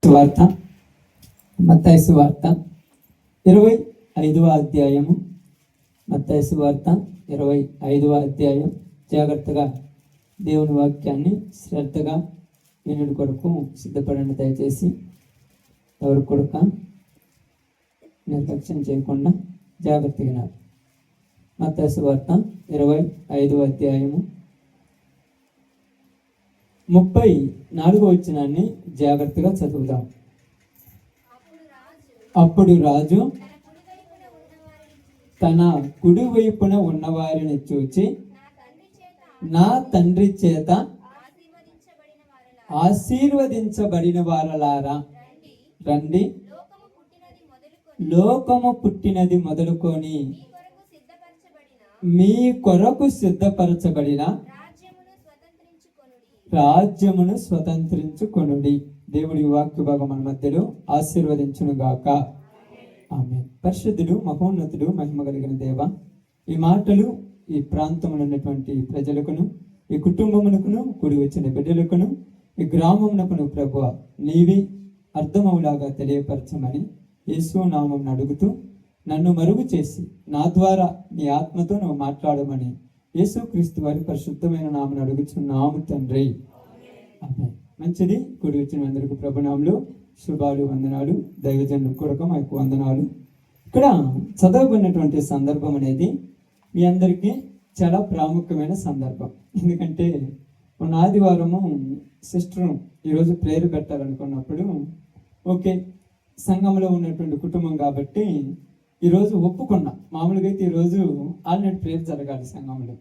సువార్త, మత్తయి సువార్త 25వ అధ్యాయము. మత్తయి సువార్త 25వ అధ్యాయం. జాగ్రత్తగా దేవుని వాక్యాన్ని శ్రద్ధగా వినుడి కొరకు సిద్ధపడండి. దయచేసి ఎవరి కొడుక నిర్లక్ష్యం చేయకుండా జాగ్రత్తగా వినాలి. మత్తయి సువార్త 25వ అధ్యాయము 34వ వచనాన్ని జాగ్రత్తగా చదువుదాం. అప్పుడు రాజు తన కుడి వైపున ఉన్నవారిని చూచి, నా తండ్రి చేత ఆశీర్వదించబడిన వారలారా, రండి, లోకము పుట్టినది మొదలుకొని మీ కొరకు సిద్ధపరచబడిన రాజ్యమును స్వతంత్రించుకొనుడి. దేవుడి వాక్య భాగం మన మధ్యలో ఆశీర్వదించును గాక. ఆమేన్. పరిశుద్ధుడు, మహోన్నతుడు, మహిమ కలిగిన దేవ, ఈ మాటలు ఈ ప్రాంతంలో ఉన్నటువంటి ప్రజలకును, ఈ కుటుంబమునకును, కూడి వచ్చిన బిడ్డలకును, ఈ గ్రామమునకును ప్రభువ నీవి అర్థమవులాగా తెలియపరచమని యేసు నామం అడుగుతూ, నన్ను మరుగు చేసి నా ద్వారా నీ ఆత్మతో నువ్వు మాట్లాడమని యేసుక్రీస్తు వారి పరిశుద్ధమైన నామను అడుగుచున్నాము తండ్రి. ఆమేన్. మంచిది. కూడి వచ్చిన అందరికీ ప్రభునాములు, శుభాలు, వందనాలు. దైవజనుల కొరకు మాకు వందనాలు. ఇక్కడ చదవబడినటువంటి సందర్భం అనేది మీ అందరికీ చాలా ప్రాముఖ్యమైన సందర్భం. ఎందుకంటే మొన్న ఆదివారము సిస్టర్ ఈరోజు ప్రేయర్ పెట్టాలనుకున్నప్పుడు, ఓకే సంఘంలో ఉన్నటువంటి కుటుంబం కాబట్టి ఈరోజు ఒప్పుకున్నా. మామూలుగా అయితే ఈరోజు ఆల్రెడీ ప్రేయర్ జరగాలి సంఘంలో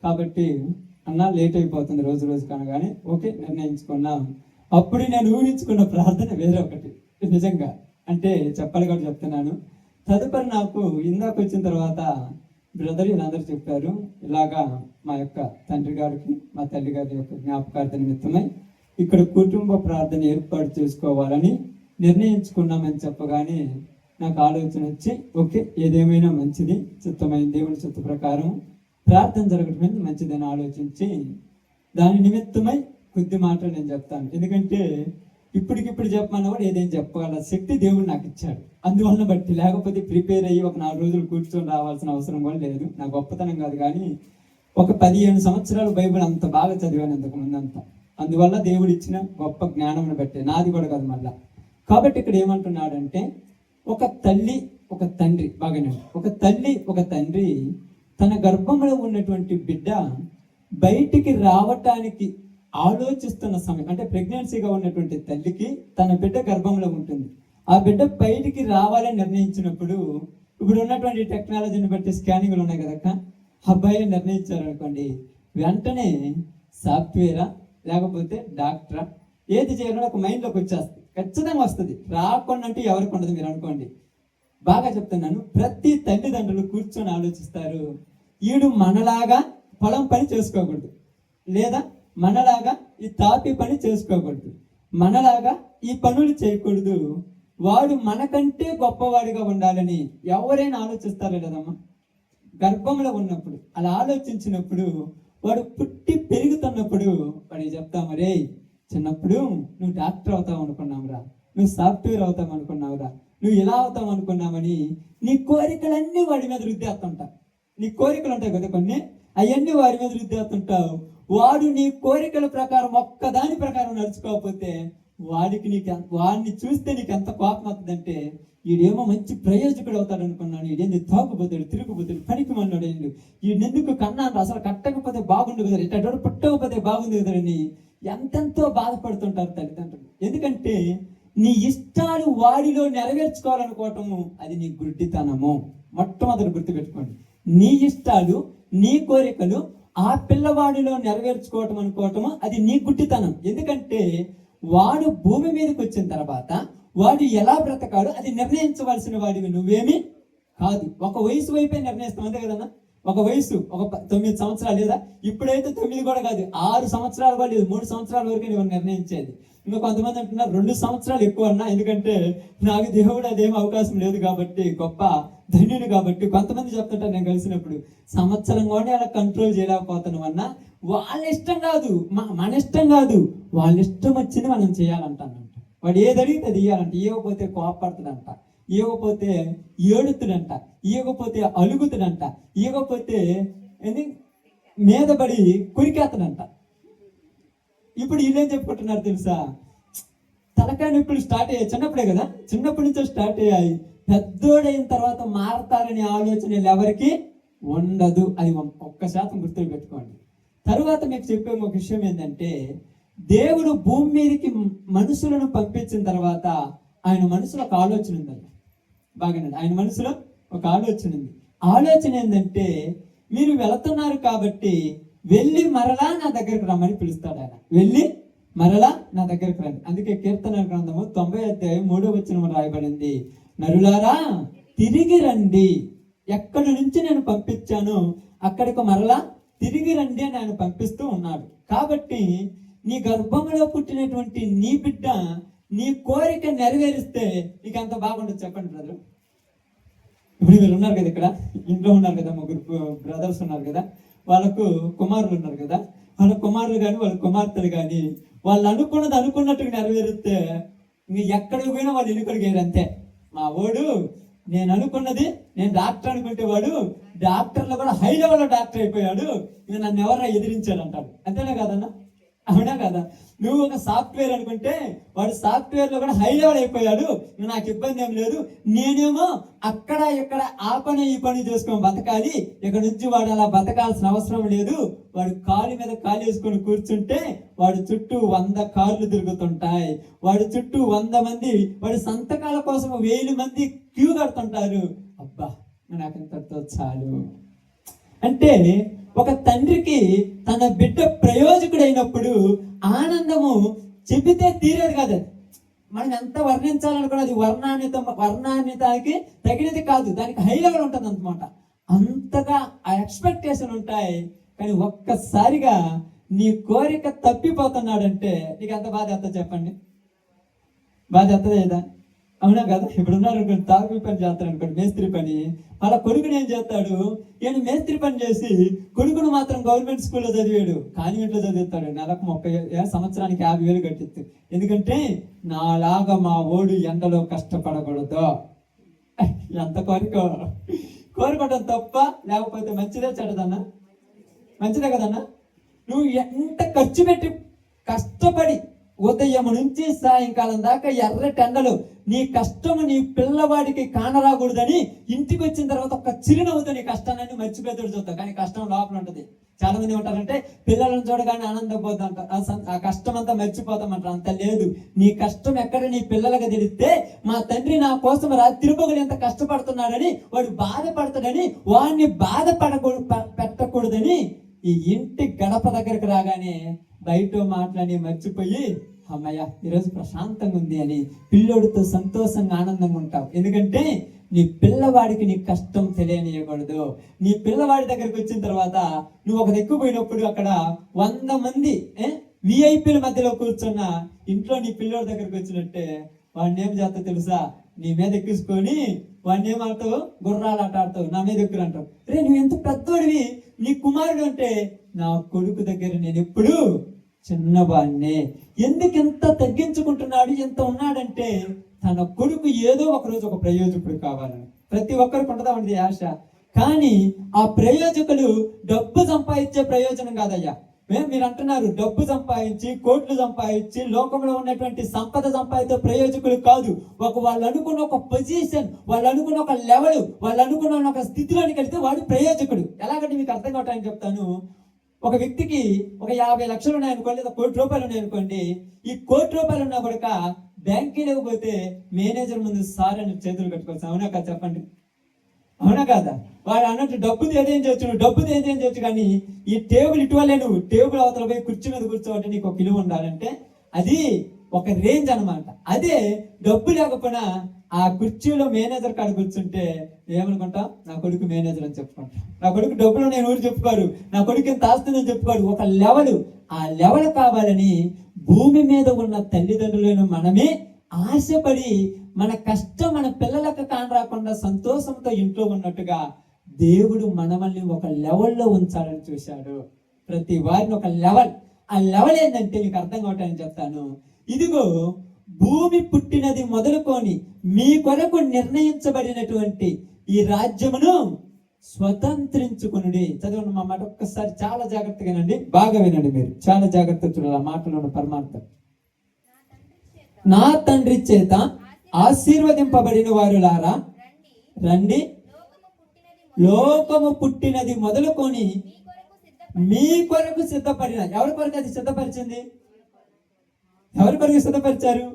కాబట్టి, అన్నా లేట్ అయిపోతుంది రోజు రోజు కనగానే ఓకే నిర్ణయించుకున్నా. అప్పుడు నేను ఊహించుకున్న ప్రార్థన వేరే ఒకటి. నిజంగా అంటే చెప్పాలి కాబట్టి చెప్తున్నాను. తదుపరి నాకు ఇందాక వచ్చిన తర్వాత బ్రదర్ వీళ్ళందరూ చెప్పారు, ఇలాగా మా యొక్క తండ్రి గారికి మా తల్లి గారి యొక్క జ్ఞాపకార్థ నిమిత్తమై ఇక్కడ కుటుంబ ప్రార్థన ఏర్పాటు చేసుకోవాలని నిర్ణయించుకున్నామని చెప్పగానే నాకు ఆలోచన వచ్చి, ఓకే ఏదేమైనా మంచిది, చిత్తమైన దేవుని చిత్త ప్రకారం ప్రార్థన జరగటం మంచిదని ఆలోచించి దాని నిమిత్తమై కొద్ది మాటలు నేను చెప్తాను. ఎందుకంటే ఇప్పటికిప్పుడు చెప్పమన్నా కూడా ఏదేం చెప్పగల శక్తి దేవుడు నాకు ఇచ్చాడు. అందువలన బట్టి, లేకపోతే ప్రిపేర్ అయ్యి ఒక 4 రోజులు కూర్చొని రావాల్సిన అవసరం కూడా లేదు. నా గొప్పతనం కాదు, కానీ ఒక 15 సంవత్సరాలు బైబిల్ అంత బాగా చదివాను ఇంతకు ముందంతా. అందువల్ల దేవుడు ఇచ్చిన గొప్ప జ్ఞానం బట్టే, నాది కూడా కాదు మళ్ళా. కాబట్టి ఇక్కడ ఏమంటున్నాడంటే, ఒక తల్లి ఒక తండ్రి, బాగానే ఒక తల్లి ఒక తండ్రి తన గర్భంలో ఉన్నటువంటి బిడ్డ బయటికి రావటానికి ఆలోచిస్తున్న సమయం, అంటే ప్రెగ్నెన్సీగా ఉన్నటువంటి తల్లికి తన బిడ్డ గర్భంలో ఉంటుంది. ఆ బిడ్డ బయటికి రావాలని నిర్ణయించినప్పుడు, ఇప్పుడు ఉన్నటువంటి టెక్నాలజీని బట్టి స్కానింగ్లు ఉన్నాయి కదక్క, అబ్బాయి నిర్ణయించారు అనుకోండి, వెంటనే సాఫ్ట్వేరా లేకపోతే డాక్టరా ఏది చేయాలో ఒక మైండ్లోకి వచ్చేస్తుంది, ఖచ్చితంగా వస్తుంది. రాకుండా అంటే ఎవరికి ఉండదు. మీరు అనుకోండి, బాగా చెప్తున్నాను. ప్రతి తల్లిదండ్రులు కూర్చొని ఆలోచిస్తారు, ఈడు మనలాగా పొలం పని చేసుకోకూడదు, లేదా మనలాగా ఈ తాపి పని చేసుకోకూడదు, మనలాగా ఈ పనులు చేయకూడదు, వాడు మనకంటే గొప్పవాడిగా ఉండాలని ఎవరైనా ఆలోచిస్తారో లేదమ్మా. గర్భంలో ఉన్నప్పుడు అలా ఆలోచించినప్పుడు, వాడు పుట్టి పెరుగుతున్నప్పుడు వాడికి చెప్తాం, రే చిన్నప్పుడు నువ్వు డాక్టర్ అవుతావు అనుకున్నావురా, నువ్వు సాఫ్ట్వేర్ అవుతావు అనుకున్నావురా, నువ్వు ఇలా అవుతావు అనుకున్నామని నీ కోరికలన్నీ వాడి మీద రుద్దేస్తుంటావు. నీ కోరికలు ఉంటాయి కదా కొన్ని, అవన్నీ వాడి మీద రుద్దేస్తుంటావు. వాడు నీ కోరికల ప్రకారం ఒక్కదాని ప్రకారం నడుచుకోకపోతే వాడిని చూస్తే నీకు ఎంత కోపం వస్తుందంటే, వీడేమో మంచి ప్రయోజకుడు అవుతాడు అనుకున్నాను, వీడేంది తాకుపోతాడు, తిరుగుపోతాడు, పనికి మన్నాడు, వీడెందుకు కన్నాను, అసలు కట్టకపోతే బాగుండు కదా, ఇట్లా పుట్టకపోతే బాగుంది కదని ఎంతెంతో బాధపడుతుంటారు తల్లిదండ్రులు. ఎందుకంటే నీ ఇష్టాలు వాడిలో నెరవేర్చుకోవాలనుకోవటము అది నీ గుడ్డితనము. మొట్టమొదటి గుర్తుపెట్టుకోండి, నీ ఇష్టాలు నీ కోరికలు ఆ పిల్లవాడిలో నెరవేర్చుకోవటం అనుకోవటము అది నీ గుడ్డితనం. ఎందుకంటే వాడు భూమి మీదకి వచ్చిన తర్వాత వాడు ఎలా బ్రతకాడు అది నిర్ణయించవలసిన వాడివి నువ్వేమి కాదు. ఒక వయసు వైపే నిర్ణయిస్తాం, అంతే కదన్నా. ఒక వయసు ఒక 9 సంవత్సరాలు, లేదా ఇప్పుడైతే 9 కూడా కాదు, 6 సంవత్సరాలు కూడా లేదు, 3 సంవత్సరాల వరకు నువ్వు నిర్ణయించేది. ఇంకా కొంతమంది అంటున్నారు 2 సంవత్సరాలు ఎక్కువ అన్నా, ఎందుకంటే నాకు దేవుడు అదేం అవకాశం లేదు కాబట్టి, గొప్ప ధన్యుడు కాబట్టి. కొంతమంది చెప్తుంటారు నేను కలిసినప్పుడు, సంవత్సరం కూడా అలా కంట్రోల్ చేయలేకపోతున్నాం అన్నా. వాళ్ళ ఇష్టం కాదు, మన ఇష్టం కాదు, వాళ్ళ ఇష్టం వచ్చింది మనం చేయాలంటానంట. వాడు ఏది అడిగితే అది ఇవ్వాలంట. ఇవ్వకపోతే కోపడుతుందంట, ఇవ్వకపోతే ఏడుతుడంట, ఇవ్వకపోతే అలుగుతుడంట, ఇవ్వకపోతే ఏంది మీద పడి కురికేతనంట. ఇప్పుడు వీళ్ళేం చెప్పుకుంటున్నారు తెలుసా? తలకాయ నొప్పులు స్టార్ట్ అయ్యాయి చిన్నప్పుడే కదా, చిన్నప్పటి నుంచే స్టార్ట్ అయ్యాయి. పెద్దోడైన తర్వాత మారతారనే ఆలోచన ఎవరికి ఉండదు. అది 1% గుర్తులు పెట్టుకోండి. తరువాత మీకు చెప్పే ఒక విషయం ఏంటంటే, దేవుడు భూమి మీదకి మనుషులను పంపించిన తర్వాత ఆయన మనసులో ఒక ఆలోచన ఉందండి. బాగానే ఆయన మనసులో ఒక ఆలోచన ఉంది. ఆలోచన ఏంటంటే, మీరు వెళుతున్నారు కాబట్టి వెళ్ళి మరలా నా దగ్గరకు రమ్మని పిలుస్తాడు ఆయన. వెళ్ళి మరలా నా దగ్గరకు రండి. అందుకే కీర్తన గ్రంథము 90:3 రాయబడింది, నరులారా తిరిగి రండి, ఎక్కడి నుంచి నేను పంపించాను అక్కడికి మరలా తిరిగి రండి అని ఆయన పంపిస్తూ ఉన్నాడు. కాబట్టి నీ గర్భంలో పుట్టినటువంటి నీ బిడ్డ నీ కోరిక నెరవేరిస్తే నీకు ఎంత బాగుండదు చెప్పండి బ్రదర్. ఇప్పుడు మీరు ఉన్నారు కదా, ఇక్కడ ఇంట్లో ఉన్నారు కదా, 3 బ్రదర్స్ ఉన్నారు కదా, వాళ్ళకు కుమారులు ఉన్నారు కదా, వాళ్ళ కుమారులు కానీ వాళ్ళ కుమార్తెలు కానీ వాళ్ళు అనుకున్నట్టుగా నెరవేరిస్తే ఇంక ఎక్కడికి పోయినా వాళ్ళు ఎన్నికడిగారు అంతే. మా ఓడు నేను అనుకున్నది, నేను డాక్టర్ అనుకుంటే వాడు డాక్టర్లో కూడా హై లెవెల్లో డాక్టర్ అయిపోయాడు, ఇక నన్ను ఎవరైనా ఎదిరించాడు అంటాడు. అంతేనా కాదన్నా? అవునా కదా? నువ్వు ఒక సాఫ్ట్వేర్ అనుకుంటే వాడు సాఫ్ట్వేర్ లో కూడా హై లెవెల్ అయిపోయాడు, నాకు ఇబ్బంది ఏం లేదు, నేనేమో అక్కడ ఇక్కడ ఆ పని ఈ పని చేసుకొని బతకాలి, ఇక్కడ నుంచి వాడు అలా బతకాల్సిన అవసరం లేదు. వాడు కాలు మీద కాలు వేసుకొని కూర్చుంటే వాడు చుట్టూ 100 కార్లు తిరుగుతుంటాయి, వాడి చుట్టూ 100 మంది వాడి సంతకాల కోసం 1000 మంది క్యూ కడుతుంటారు. అబ్బా నాకు ఇంతతో చాలు అంటే, ఒక తండ్రికి తన బిడ్డ ప్రయోజకుడైనప్పుడు ఆనందము చెబితే తీరేది కాదు. మనం ఎంత వర్ణించాలనుకున్నా అది వర్ణాన్వితానికి తగినది కాదు, దానికి హై లెవెల్ ఉంటుంది అన్నమాట. అంతగా ఆ ఎక్స్పెక్టేషన్ ఉంటాయి. కానీ ఒక్కసారిగా నీ కోరిక తప్పిపోతున్నాడంటే నీకు ఎంత బాధ ఎంత చెప్పండి? బాధ ఎత్తదా లేదా? అవునా కదా? ఇప్పుడు ఉన్నారు అనుకోండి, తాపీ పని చేస్తాడు అనుకోండి, మేస్త్రి పని. వాళ్ళ కొడుకుని ఏం చేస్తాడు, ఈయన మేస్త్రి పని చేసి కొడుకును మాత్రం గవర్నమెంట్ స్కూల్లో చదివాడు, కాన్వెంట్లో చదివిస్తాడు. నెలకు 30 సంవత్సరానికి 50,000 కట్టిస్తాడు. ఎందుకంటే నాలాగా మా ఓడు ఎండలో కష్టపడకూడదు. ఎంత కోరుకోవడం తప్ప, లేకపోతే మంచిదే చెడ్డదన్నా? మంచిదే కదన్నా? నువ్వు ఎంత ఖర్చు పెట్టి కష్టపడి ఉదయం నుంచి సాయంకాలం దాకా ఎర్రటెండలు నీ కష్టము నీ పిల్లవాడికి కానరాకూడదని ఇంటికి వచ్చిన తర్వాత ఒక చిరునవ్వుతో నీ కష్టాన్ని మర్చిపోతాడు చూద్దాం. కానీ కష్టం లోపల ఉంటుంది. చాలా మంది ఉంటారంటే పిల్లలను చూడగానే ఆనందపోతాం, ఆ కష్టం అంతా మర్చిపోతామంటారు. అంత లేదు. నీ కష్టం ఎక్కడ నీ పిల్లలకు తెలిస్తే, మా తండ్రి నా కోసం రాత్రిపగలు ఎంత కష్టపడుతున్నాడని వాడు బాధపడతాడని, వాడిని పెట్టకూడదని ఈ ఇంటి గడప దగ్గరకు రాగానే బయట మాటలని మర్చిపోయి అమ్మయ్య ఈరోజు ప్రశాంతంగా ఉంది అని పిల్లోడితో సంతోషంగా ఆనందంగా ఉంటావు. ఎందుకంటే నీ పిల్లవాడికి నీ కష్టం తెలియనియకూడదు. నీ పిల్లవాడి దగ్గరికి వచ్చిన తర్వాత నువ్వు ఒక దిక్కు పోయినప్పుడు అక్కడ 100 మంది విఐపీల మధ్యలో కూర్చున్న ఇంట్లో నీ పిల్లోడి దగ్గరికి వచ్చినట్టే వాడిని ఏం చేస్తావు తెలుసా? నీ మీద ఎక్కించుకొని వాడిని ఏమంటావు, గుర్రాలు ఆట ఆడతావు, నా మీద ఎక్కురు అంటావు. రే నువ్వు ఎంత పెద్దోడివి, నీ కుమారుడు అంటే నా కొడుకు దగ్గర నేను ఎప్పుడు చిన్నవాడినే. ఎందుకు ఎంత తగ్గించుకుంటున్నాడు, ఎంత ఉన్నాడంటే తన కొడుకు ఏదో ఒక రోజు ఒక ప్రయోజకుడు కావాలని ప్రతి ఒక్కరికి ఉంటుందా ఆశ. కానీ ఆ ప్రయోజకులు డబ్బు సంపాదించే ప్రయోజనం కాదయ్యా. మీరు అంటున్నారు డబ్బు సంపాదించి కోట్లు సంపాదించి లోకంలో ఉన్నటువంటి సంపద సంపాదించే ప్రయోజకులు కాదు. వాళ్ళు అనుకున్న ఒక పొజిషన్, వాళ్ళు అనుకున్న ఒక లెవెల్, వాళ్ళు అనుకున్న ఒక స్థితిలోనికి వెళ్తే వాడు ప్రయోజకుడు. ఎలాగంటే మీకు అర్థం కావటానికి చెప్తాను. ఒక వ్యక్తికి ఒక 50 లక్షలు ఉన్నాయనుకోండి, లేదా 1 కోటి రూపాయలు ఉన్నాయనుకోండి. ఈ 1 కోటి రూపాయలు ఉన్నా కూడా బ్యాంక్కి లేకపోతే మేనేజర్ ముందు సార్ అని చేతులు కట్టుకోవచ్చు. అవునా కాదు చెప్పండి? అవునా కాదా? వాడు అన్నట్టు డబ్బుది ఏదేం చేయొచ్చు, కానీ ఈ టేబుల్ ఇటువల్లే నువ్వు టేబుల్ అవతల పోయి కుర్చీ మీద కూర్చోవాలంటే నీకు ఒక విలువ ఉండాలంటే అది ఒక రేంజ్ అనమాట. అదే డబ్బు లేకపోయినా ఆ కుర్చీలో మేనేజర్ కాడ కూర్చుంటే ఏమనుకుంటా, నా కొడుకు మేనేజర్ అని చెప్పుకుంటా, నా కొడుకు డబ్బులు నేను ఊరు చెప్పుకోరు, నా కొడుకు ఎంత ఆస్తుందని చెప్పుకోరు. ఒక లెవెల్, ఆ లెవెల్ కావాలని భూమి మీద ఉన్న తల్లిదండ్రులను మనమే ఆశపడి మన కష్టం మన పిల్లలకు కానరాకుండా సంతోషంతో ఇంట్లో ఉన్నట్టుగా దేవుడు మనల్ని ఒక లెవెల్లో ఉంచాలని చూశాడు. ప్రతి వారిని ఒక లెవెల్. ఆ లెవెల్ ఏంటంటే మీకు అర్థం కావటానికి చెప్తాను. ఇదిగో భూమి పుట్టినది మొదలుకొని మీ కొరకు నిర్ణయించబడినటువంటి ఈ రాజ్యమును స్వతంత్రించుకునుడి. చదవండి మా మాట ఒక్కసారి చాలా జాగ్రత్తగా వినండి, బాగా వినండి. మీరు చాలా జాగ్రత్తగా చూడాలి ఆ మాటలో ఉన్న పరమార్థం. నా తండ్రి చేత ఆశీర్వదింపబడిన వారులారా రండి, లోకము పుట్టినది మొదలుకొని మీ కొరకు సిద్ధపడిన. ఎవరి కొరకు అది సిద్ధపరిచింది? ఎవరి కొరకు సిద్ధపరిచారు?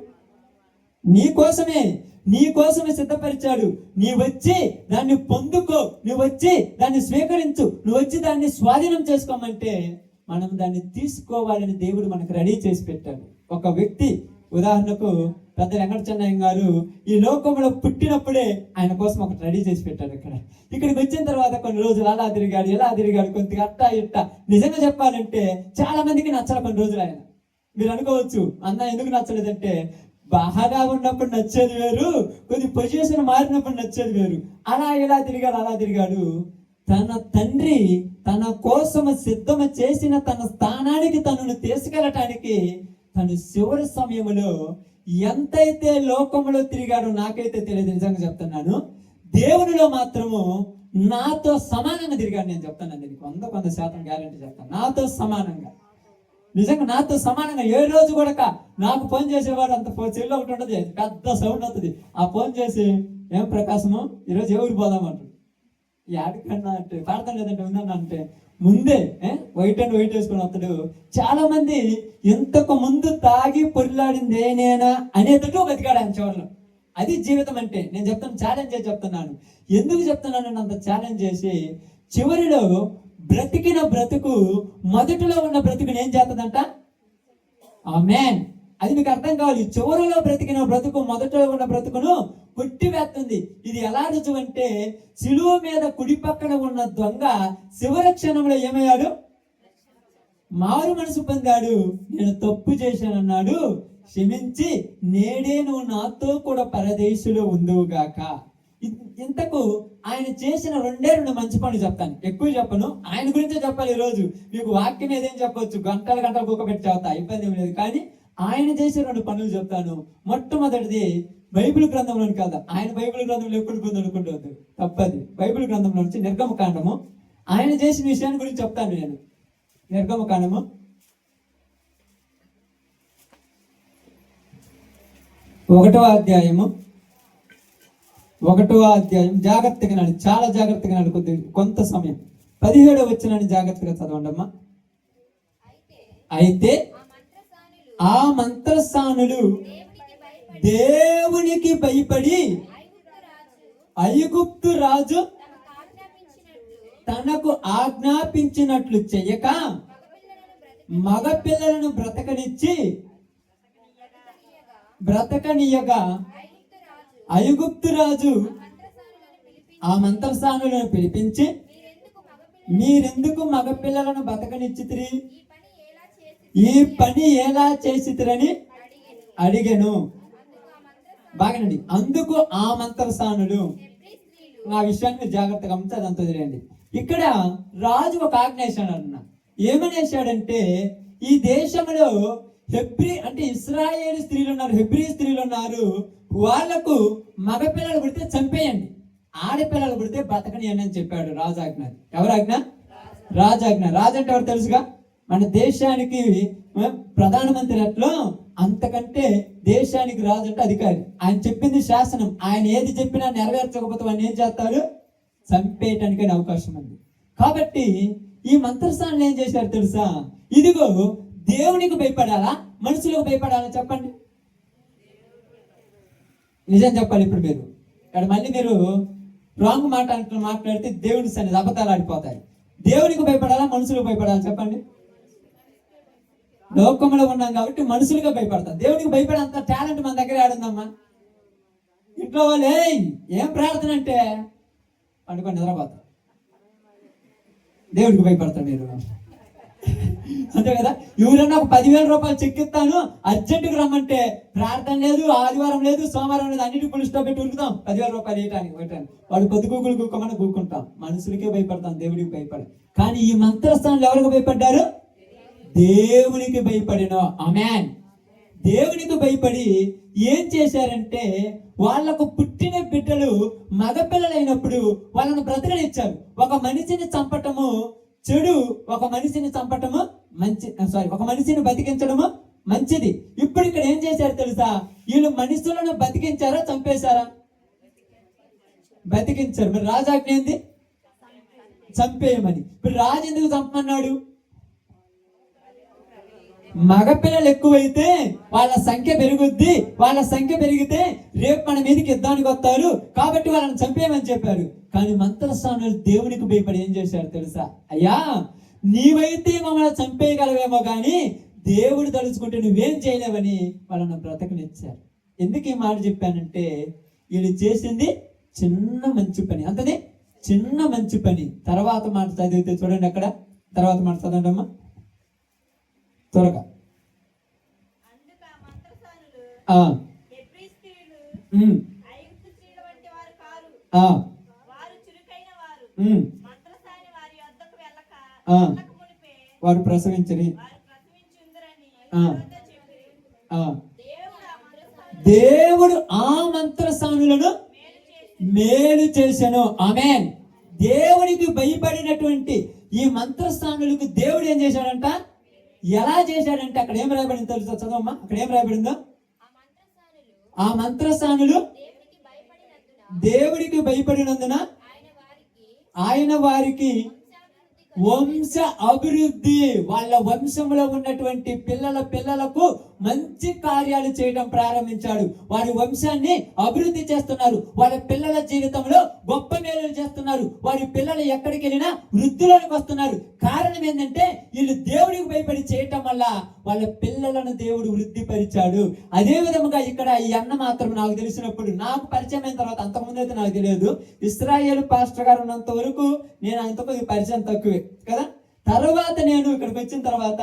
నీ కోసమే సిద్ధపరిచాడు. నీ వచ్చి దాన్ని పొందుకో, నువ్వు వచ్చి దాన్ని స్వీకరించు, నువ్వు వచ్చి దాన్ని స్వాధీనం చేసుకోమంటే మనం దాన్ని తీసుకోవాలని దేవుడు మనకు రెడీ చేసి పెట్టాడు. ఒక వ్యక్తి, ఉదాహరణకు పెద్ద వెంకట చెన్నయ్య గారు ఈ లోకంలో పుట్టినప్పుడే ఆయన కోసం ఒకటి రెడీ చేసి పెట్టాడు. ఇక్కడికి వచ్చిన తర్వాత కొన్ని రోజులు అలా తిరిగాడు, ఎలా తిరిగాడు, కొద్దిగా అట్టా ఇట్ట. నిజంగా చెప్పాలంటే చాలా మందికి నచ్చాలి కొన్ని రోజులు ఆయన. మీరు అనుకోవచ్చు, అన్న ఎందుకు నచ్చలేదంటే, బాగా ఉన్నప్పుడు నచ్చేది వేరు, కొద్ది పొజిషన్ మారినప్పుడు నచ్చేది వేరు. అలా తిరిగాడు. తన తండ్రి తన కోసము సిద్ధం చేసిన తన స్థానానికి తనను తీసుకెళ్ళటానికి తను చివరి సమయంలో ఎంతైతే లోకంలో తిరిగాడో నాకైతే తెలియదు. నిజంగా చెప్తున్నాను, దేవునిలో మాత్రము నాతో సమానంగా తిరిగాడు. నేను చెప్తాను, దీనికి 100% గ్యారెంటీ చెప్తాను. నాతో సమానంగా, నిజంగా నాతో సమానంగా. ఏ రోజు కూడా నాకు ఫోన్ చేసేవాడు, అంత చెల్లి ఒకటి ఉంటుంది, పెద్ద సౌండ్ అవుతుంది. ఆ ఫోన్ చేసి, ఏం ప్రకాశము ఈరోజు ఎవరు పోదామంటాడు. యాడికన్నా అంటే పాడతాం లేదంటే ఉందన్నా అంటే ముందే వైట్ అండ్ వైట్ వేసుకుని వస్తాడు. చాలా మంది ఇంతకు ముందు తాగి పొరిలాడింది నేనా అనేటట్టు బతికాడు ఆయన చివరిలో. అది జీవితం అంటే. నేను చెప్తాను, ఛాలెంజ్ చేసి చెప్తున్నాను. ఎందుకు చెప్తున్నాను అంత ఛాలెంజ్ చేసి, చివరిలో బ్రతికిన బ్రతుకు మొదటిలో ఉన్న బ్రతుకుని ఏం చేస్తుందంట? ఆమేన్. అది మీకు అర్థం కావాలి. చివరిలో బ్రతికిన బ్రతుకు మొదటిలో ఉన్న బ్రతుకును కొట్టివేస్తుంది. ఇది ఎలా రుజువు అంటే, శిలువ మీద కుడి పక్కన ఉన్న దొంగ చివరి క్షణంలో ఏమయ్యాడు? మారు మనసు పొందాడు. నేను తప్పు చేశానన్నాడు, క్షమించి నేడే నువ్వు నాతో కూడా పరదేశులో ఉందువుగాక. ఇంతకు ఆయన చేసిన 2 మంచి పనులు చెప్తాను, ఎక్కువ చెప్పను. ఆయన గురించే చెప్పాలి ఈరోజు. మీకు వాక్యం ఏదేం చెప్పవచ్చు, గంటలు కూకబెట్టి చెప్తా, ఇబ్బంది ఏం లేదు. కానీ ఆయన చేసే 2 పనులు చెప్తాను. మొట్టమొదటిది బైబిల్ గ్రంథంలోని కాదు, ఆయన బైబిల్ గ్రంథంలో ఎప్పుడు పొంది అనుకుంటుంది, తప్పది. బైబిల్ గ్రంథంలో నుంచి నిర్గమకాండము, ఆయన చేసిన విషయాన్ని గురించి చెప్తాను నేను. నిర్గమకాండము 1వ అధ్యాయము జాగ్రత్తగా నాడు, చాలా జాగ్రత్తగా నాడు, కొంత సమయం 17వ వచనాన్ని జాగ్రత్తగా చదవండమ్మా. అయితే ఆ మంత్రస్థానులు దేవునికి భయపడి ఐగుప్తు రాజు తనకు ఆజ్ఞాపించినట్లు చెయ్యక మగపిల్లలను బ్రతకనీయగా ఐగుప్తు రాజు ఆ మంత్రస్థానులను పిలిపించి, మీరెందుకు మగపిల్లలను బ్రతకనిచ్చితిరి, ఈ పని ఎలా చేసితిరని అడిగెను. బాగానండి. అందుకు ఆ మంత్రస్థానులు, ఆ విషయాన్ని జాగ్రత్తగా గమనించి అదంతా వదిలేయండి. ఇక్కడ రాజు ఒక ఆజ్ఞ వేశాడు అన్న. ఏమని వేశాడంటే, ఈ దేశంలో ఇస్రాయేల్ స్త్రీలు ఉన్నారు, హెబ్రీ స్త్రీలు ఉన్నారు, వాళ్లకు మగపిల్లలు పుడితే చంపేయండి, ఆడపిల్లలు పుడితే బ్రతకనియండి అని చెప్పాడు రాజాజ్ఞ. ఎవరాజ్ఞ? రాజాజ్ఞ. రాజు అంటే ఎవరు తెలుసుగా? మన దేశానికి ప్రధానమంత్రి అట్లో, అంతకంటే దేశానికి రాజు అంటే అధికారి. ఆయన చెప్పింది శాసనం. ఆయన ఏది చెప్పినా నెరవేర్చకపోతే వాడిని ఏం చేస్తాడు? చంపేయటానికి అవకాశం ఉంది. కాబట్టి ఈ మంత్రస్థానం ఏం చేశారు తెలుసా? ఇదిగో దేవునికి భయపడాలా, మనుషులకు భయపడాలా? చెప్పండి, నిజం చెప్పాలి. ఇప్పుడు మీరు ఇక్కడ మళ్ళీ మీరు రాంగ్ మాట్లాడితే దేవుని సన్నిధి అబద్ధాలు ఆడిపోతాయి. దేవునికి భయపడాలా, మనుషులకు భయపడాలా? చెప్పండి. లోకంలో ఉన్నాం కాబట్టి మనుషులుగా భయపడతాం. దేవునికి భయపడేంత టాలెంట్ మన దగ్గర ఆడుందమ్మా. ఇంట్లో వాళ్ళు ఏం ప్రార్థన అంటే అనుకోని నిద్రపోతాం. దేవుడికి భయపడతాం మీరు, అంతే కదా? ఎవరన్నా ఒక 10,000 రూపాయలు చెక్ ఇస్తాను అర్జెంటుగా రమ్మంటే ప్రార్థన లేదు, ఆదివారం లేదు, సోమవారం లేదు, అన్నిటి పులి స్టాప్ పెట్టి ఉరుకుతాం 10,000 రూపాయలు వేయటానికి. వాడు కొద్ది కూకోమని కూకుంటాం. మనుషులకే భయపడతాం, దేవుడికి భయపడ. కానీ ఈ మంత్రస్థానంలో ఎవరికి భయపడ్డారు? దేవునికి భయపడిన. ఆమేన్. దేవునికి భయపడి ఏం చేశారంటే వాళ్లకు పుట్టిన బిడ్డలు మగపిల్లలైనప్పుడు వాళ్ళను బ్రతకనిచ్చారు. ఒక మనిషిని చంపటము చెడు, ఒక మనిషిని చంపటము మంచి, ఒక మనిషిని బతికించడము మంచిది. ఇప్పుడు ఇక్కడ ఏం చేశారు తెలుసా? వీళ్ళు మనుషులను బతికించారా చంపేశారా? బతికించారు. మరి రాజాజ్ఞ ఏంది? చంపేయమని. ఇప్పుడు రాజు ఎందుకు చంపమన్నాడు? మగపిల్లలు ఎక్కువైతే వాళ్ళ సంఖ్య పెరుగుద్ది, వాళ్ళ సంఖ్య పెరిగితే రేపు మన మీదకి యుద్ధానికి వస్తారు కాబట్టి వాళ్ళని చంపేయమని చెప్పారు. కానీ మంత్రస్వాములు దేవునికి భయపడి ఏం చేశారు తెలుసా? అయ్యా, నీవైతే మమ్మల్ని చంపేయగలవేమో కానీ దేవుడు తలుచుకుంటే నువ్వేం చేయలేవని వాళ్ళని బ్రతకనిచ్చారు. ఎందుకు ఈ మాట చెప్పానంటే వీళ్ళు చేసింది చిన్న మంచి పని, అంతనే చిన్న మంచి పని. తర్వాత మాట చదివితే చూడండి, అక్కడ తర్వాత మాట చదవండి అమ్మా త్వరగా. వారు ప్రసవించని దేవుడు ఆ మంత్రస్వాములను మేలు చేశాను. ఆమేన్. దేవుడికి భయపడినటువంటి ఈ మంత్రస్వాములకు దేవుడు ఏం చేశాడంట? ఎలా చేశాడంటే అక్కడ ఏం రాయబడింది తెలుసా? చదవమ్మా, అక్కడ ఏం రాయబడిందో. ఆ మంత్రస్వాములు దేవుడికి భయపడినందున ఆయన వారికి వంశ అభివృద్ధి, వాళ్ళ వంశంలో ఉన్నటువంటి పిల్లలకు మంచి కార్యాలు చేయడం ప్రారంభించాడు. వారి వంశాన్ని అభివృద్ధి చేస్తున్నారు. వాళ్ళ పిల్లల జీవితంలో గొప్ప మేలు చేస్తున్నారు. వారి పిల్లలు ఎక్కడికి వెళ్ళినా వృద్ధిలోకి వస్తున్నారు. కారణం ఏంటంటే వీళ్ళు దేవుడికి భయపడి చేయటం వల్ల వాళ్ళ పిల్లలను దేవుడు వృద్ధి పరిచాడు. అదే విధముగా ఇక్కడ ఈ అన్న మాత్రం నాకు తెలిసినప్పుడు, నాకు పరిచయం అయిన తర్వాత, అంతకుముందు అయితే నాకు తెలియదు, ఇశ్రాయేలు పాస్టర్ గారు ఉన్నంత వరకు నేను అంతకు పరిచయం తక్కువే కదా. తర్వాత నేను ఇక్కడికి వచ్చిన తర్వాత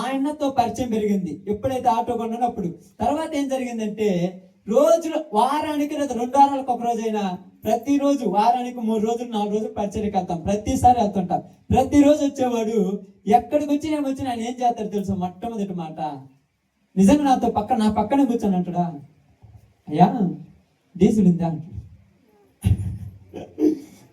ఆయనతో పరిచయం పెరిగింది. ఎప్పుడైతే ఆటో కొన్నానో అప్పుడు. తర్వాత ఏం జరిగిందంటే రోజులు, వారానికి 2 వారాలకు ఒక రోజు అయినా, ప్రతిరోజు వారానికి 3 రోజులు 4 రోజులు పరిచయకి వెళ్తాం. ప్రతిసారి వెళ్తుంటాం. ప్రతిరోజు వచ్చేవాడు. ఎక్కడికి వచ్చి నేను వచ్చి ఆయన ఏం చేస్తాడు తెలుసు? మొట్టమొదటి మాట, నిజంగా నా పక్కనే కూర్చొని అంటాడా, అయ్యా డీజిల్ ఉందా అంటాడు.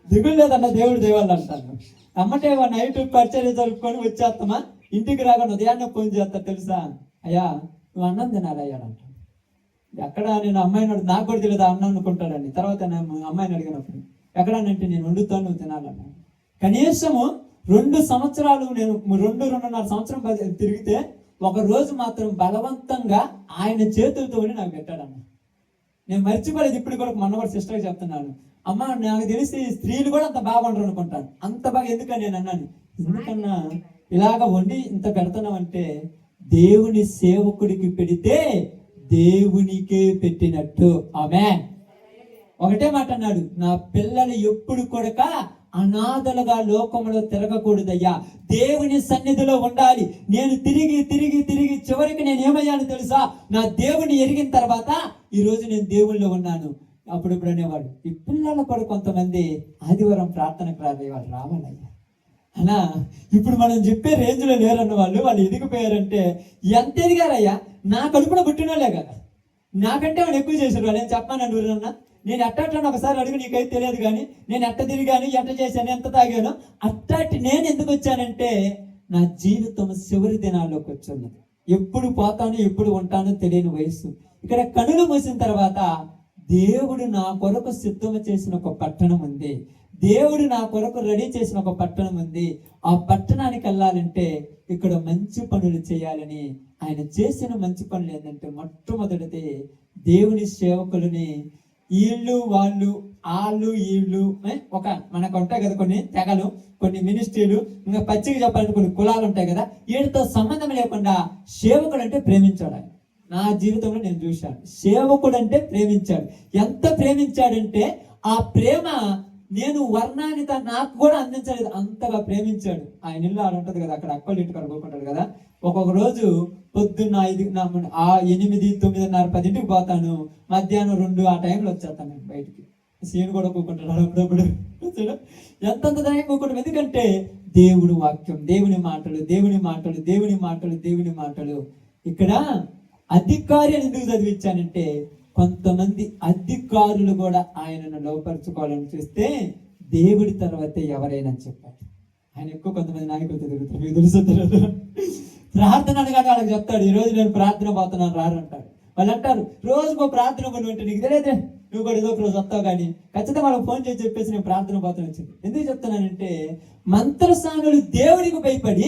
దిగులు లేదన్న దేవుడు దేవాళ్ళు అంటాను. అమ్మటే నైట్ పరిచర్య జరుపుకొని వచ్చేస్తామా, ఇంటికి రాకుండా ఉదయాన్నే ఫోన్ చేస్తా తెలుసా, అయ్యా నువ్వు అన్నం తినాలి అయ్యాడంట. ఎక్కడ నేను అమ్మాయిని నాకు కూడా తెలియదు అన్నం అనుకుంటాడని. తర్వాత నేను అమ్మాయిని అడిగినప్పుడు ఎక్కడానంటే నేను వండుతాను నువ్వు తినాలన్నా. కనీసము 2 సంవత్సరాలు నేను 2.5 సంవత్సరం తిరిగితే ఒక రోజు మాత్రం బలవంతంగా ఆయన చేతులతో నాకు పెట్టాడన్న. నేను మర్చిపోలేదు. ఇప్పుడు కూడా మొన్న కూడా సిస్టర్కి చెప్తున్నాను, అమ్మ నాకు తెలిసి స్త్రీలు కూడా అంత బాగుండరు అనుకుంటాను. అంత బాగా ఎందుకని నేను అన్నాను, ఎందుకన్నా ఇలాగ వండి ఇంత పెడతానంటే దేవుని సేవకుడికి పెడితే దేవునికే పెట్టినట్టు. ఆమేన్. ఒకటే మాట అన్నాడు, నా పిల్లలు ఎప్పుడు కొడక అనాథలుగా లోకంలో తిరగకూడదయ్యా, దేవుని సన్నిధిలో ఉండాలి. నేను తిరిగి తిరిగి తిరిగి చివరికి నేను ఏమయ్యాను తెలుసా? నా దేవుని ఎరిగిన తర్వాత ఈరోజు నేను దేవుళ్ళో ఉన్నాను. అప్పుడప్పుడు అనేవాడు, ఈ పిల్లలు కూడా కొంతమంది ఆదివారం ప్రార్థనకు రాలేవాళ్ళు, రావాలయ్యా అలా. ఇప్పుడు మనం చెప్పే రేంజ్లో లేరన్న వాళ్ళు ఎదిగిపోయారంటే ఎంత ఎదిగారయ్యా? నా కడుపున పుట్టిన వాళ్ళే కదా, నాకంటే వాళ్ళు ఎక్కువ చేశారు. వాళ్ళు ఏం చెప్పాను అన్న, నేను ఎట్టాను ఒకసారి అడుగు, నీకైతే తెలియదు కానీ నేను ఎట్ట తిరిగాను, ఎట్ట చేశాను, ఎంత తాగాను. అట్టాటి నేను ఎందుకు వచ్చానంటే నా జీవితం చివరి దినాల్లోకి వచ్చున్నది. ఎప్పుడు పోతాను ఎప్పుడు ఉంటానో తెలియని వయసు. ఇక్కడ కనులు మూసిన తర్వాత దేవుడు నా కొరకు సిద్ధం చేసిన ఒక పట్టణం ఉంది. దేవుడు నా కొరకు రెడీ చేసిన ఒక పట్టణం ఉంది. ఆ పట్టణానికి వెళ్ళాలంటే ఇక్కడ మంచి పనులు చేయాలని ఆయన చేసిన మంచి పనులు ఏంటంటే, మొట్టమొదటిది దేవుని సేవకులని వాళ్ళు ఒక మనకు ఉంటాయి కదా కొన్ని తెగలు, కొన్ని మినిస్ట్రీలు, ఇంకా పచ్చిగా చెప్పాలంటే కొన్ని కులాలు ఉంటాయి కదా. వీటితో సంబంధం లేకుండా సేవకుడు అంటే ప్రేమించాడు. నా జీవితంలో నేను చూశాను, సేవకుడు అంటే ప్రేమించాడు. ఎంత ప్రేమించాడంటే ఆ ప్రేమ నేను వర్ణానిత నాకు కూడా అందించలేదు, అంతగా ప్రేమించాడు. ఆయన ఇల్లు ఆడ ఉంటది కదా, అక్కడ అక్కలు ఇంటికి అడుగుకుంటాడు కదా. ఒక్కొక్క రోజు పొద్దున్న 8, 9, 10 పోతాను, మధ్యాహ్నం 2 ఆ టైంలో వచ్చేస్తాను నేను బయటికి. సీన్ కూడా కూకుంటాడు అప్పుడప్పుడు. ఎంతంత దాకా కూకుంటాం. ఎందుకంటే దేవుడు వాక్యం, దేవుని మాటలు, దేవుని మాటలు, దేవుని మాటలు, దేవుని మాటలు. ఇక్కడ అధికారి అని ఎందుకు చదివించానంటే కొంతమంది అధికారులు కూడా ఆయనను లోపరుచుకోవాలని చూస్తే దేవుడి తర్వాతే ఎవరైనా చెప్పాడు. ఆయన ఎక్కువ కొంతమంది నాయకులతో తిరుగుతారు, మీకు తెలుసు. ప్రార్థన అనగానే వాళ్ళకి చెప్తాడు, ఈ రోజు నేను ప్రార్థన పోతున్నాను రారంటాడు. వాళ్ళు అంటారు రోజుకో ప్రార్థన కొని ఉంటే నీకు తెలియదే, నువ్వు కూడా ఏదో ఒక రోజు వస్తావు. కానీ ఖచ్చితంగా వాళ్ళకి ఫోన్ చేసి చెప్పేసి నేను ప్రార్థన పోతాను వచ్చింది. ఎందుకు చెప్తున్నానంటే మంత్రసానులు దేవుడికి భయపడి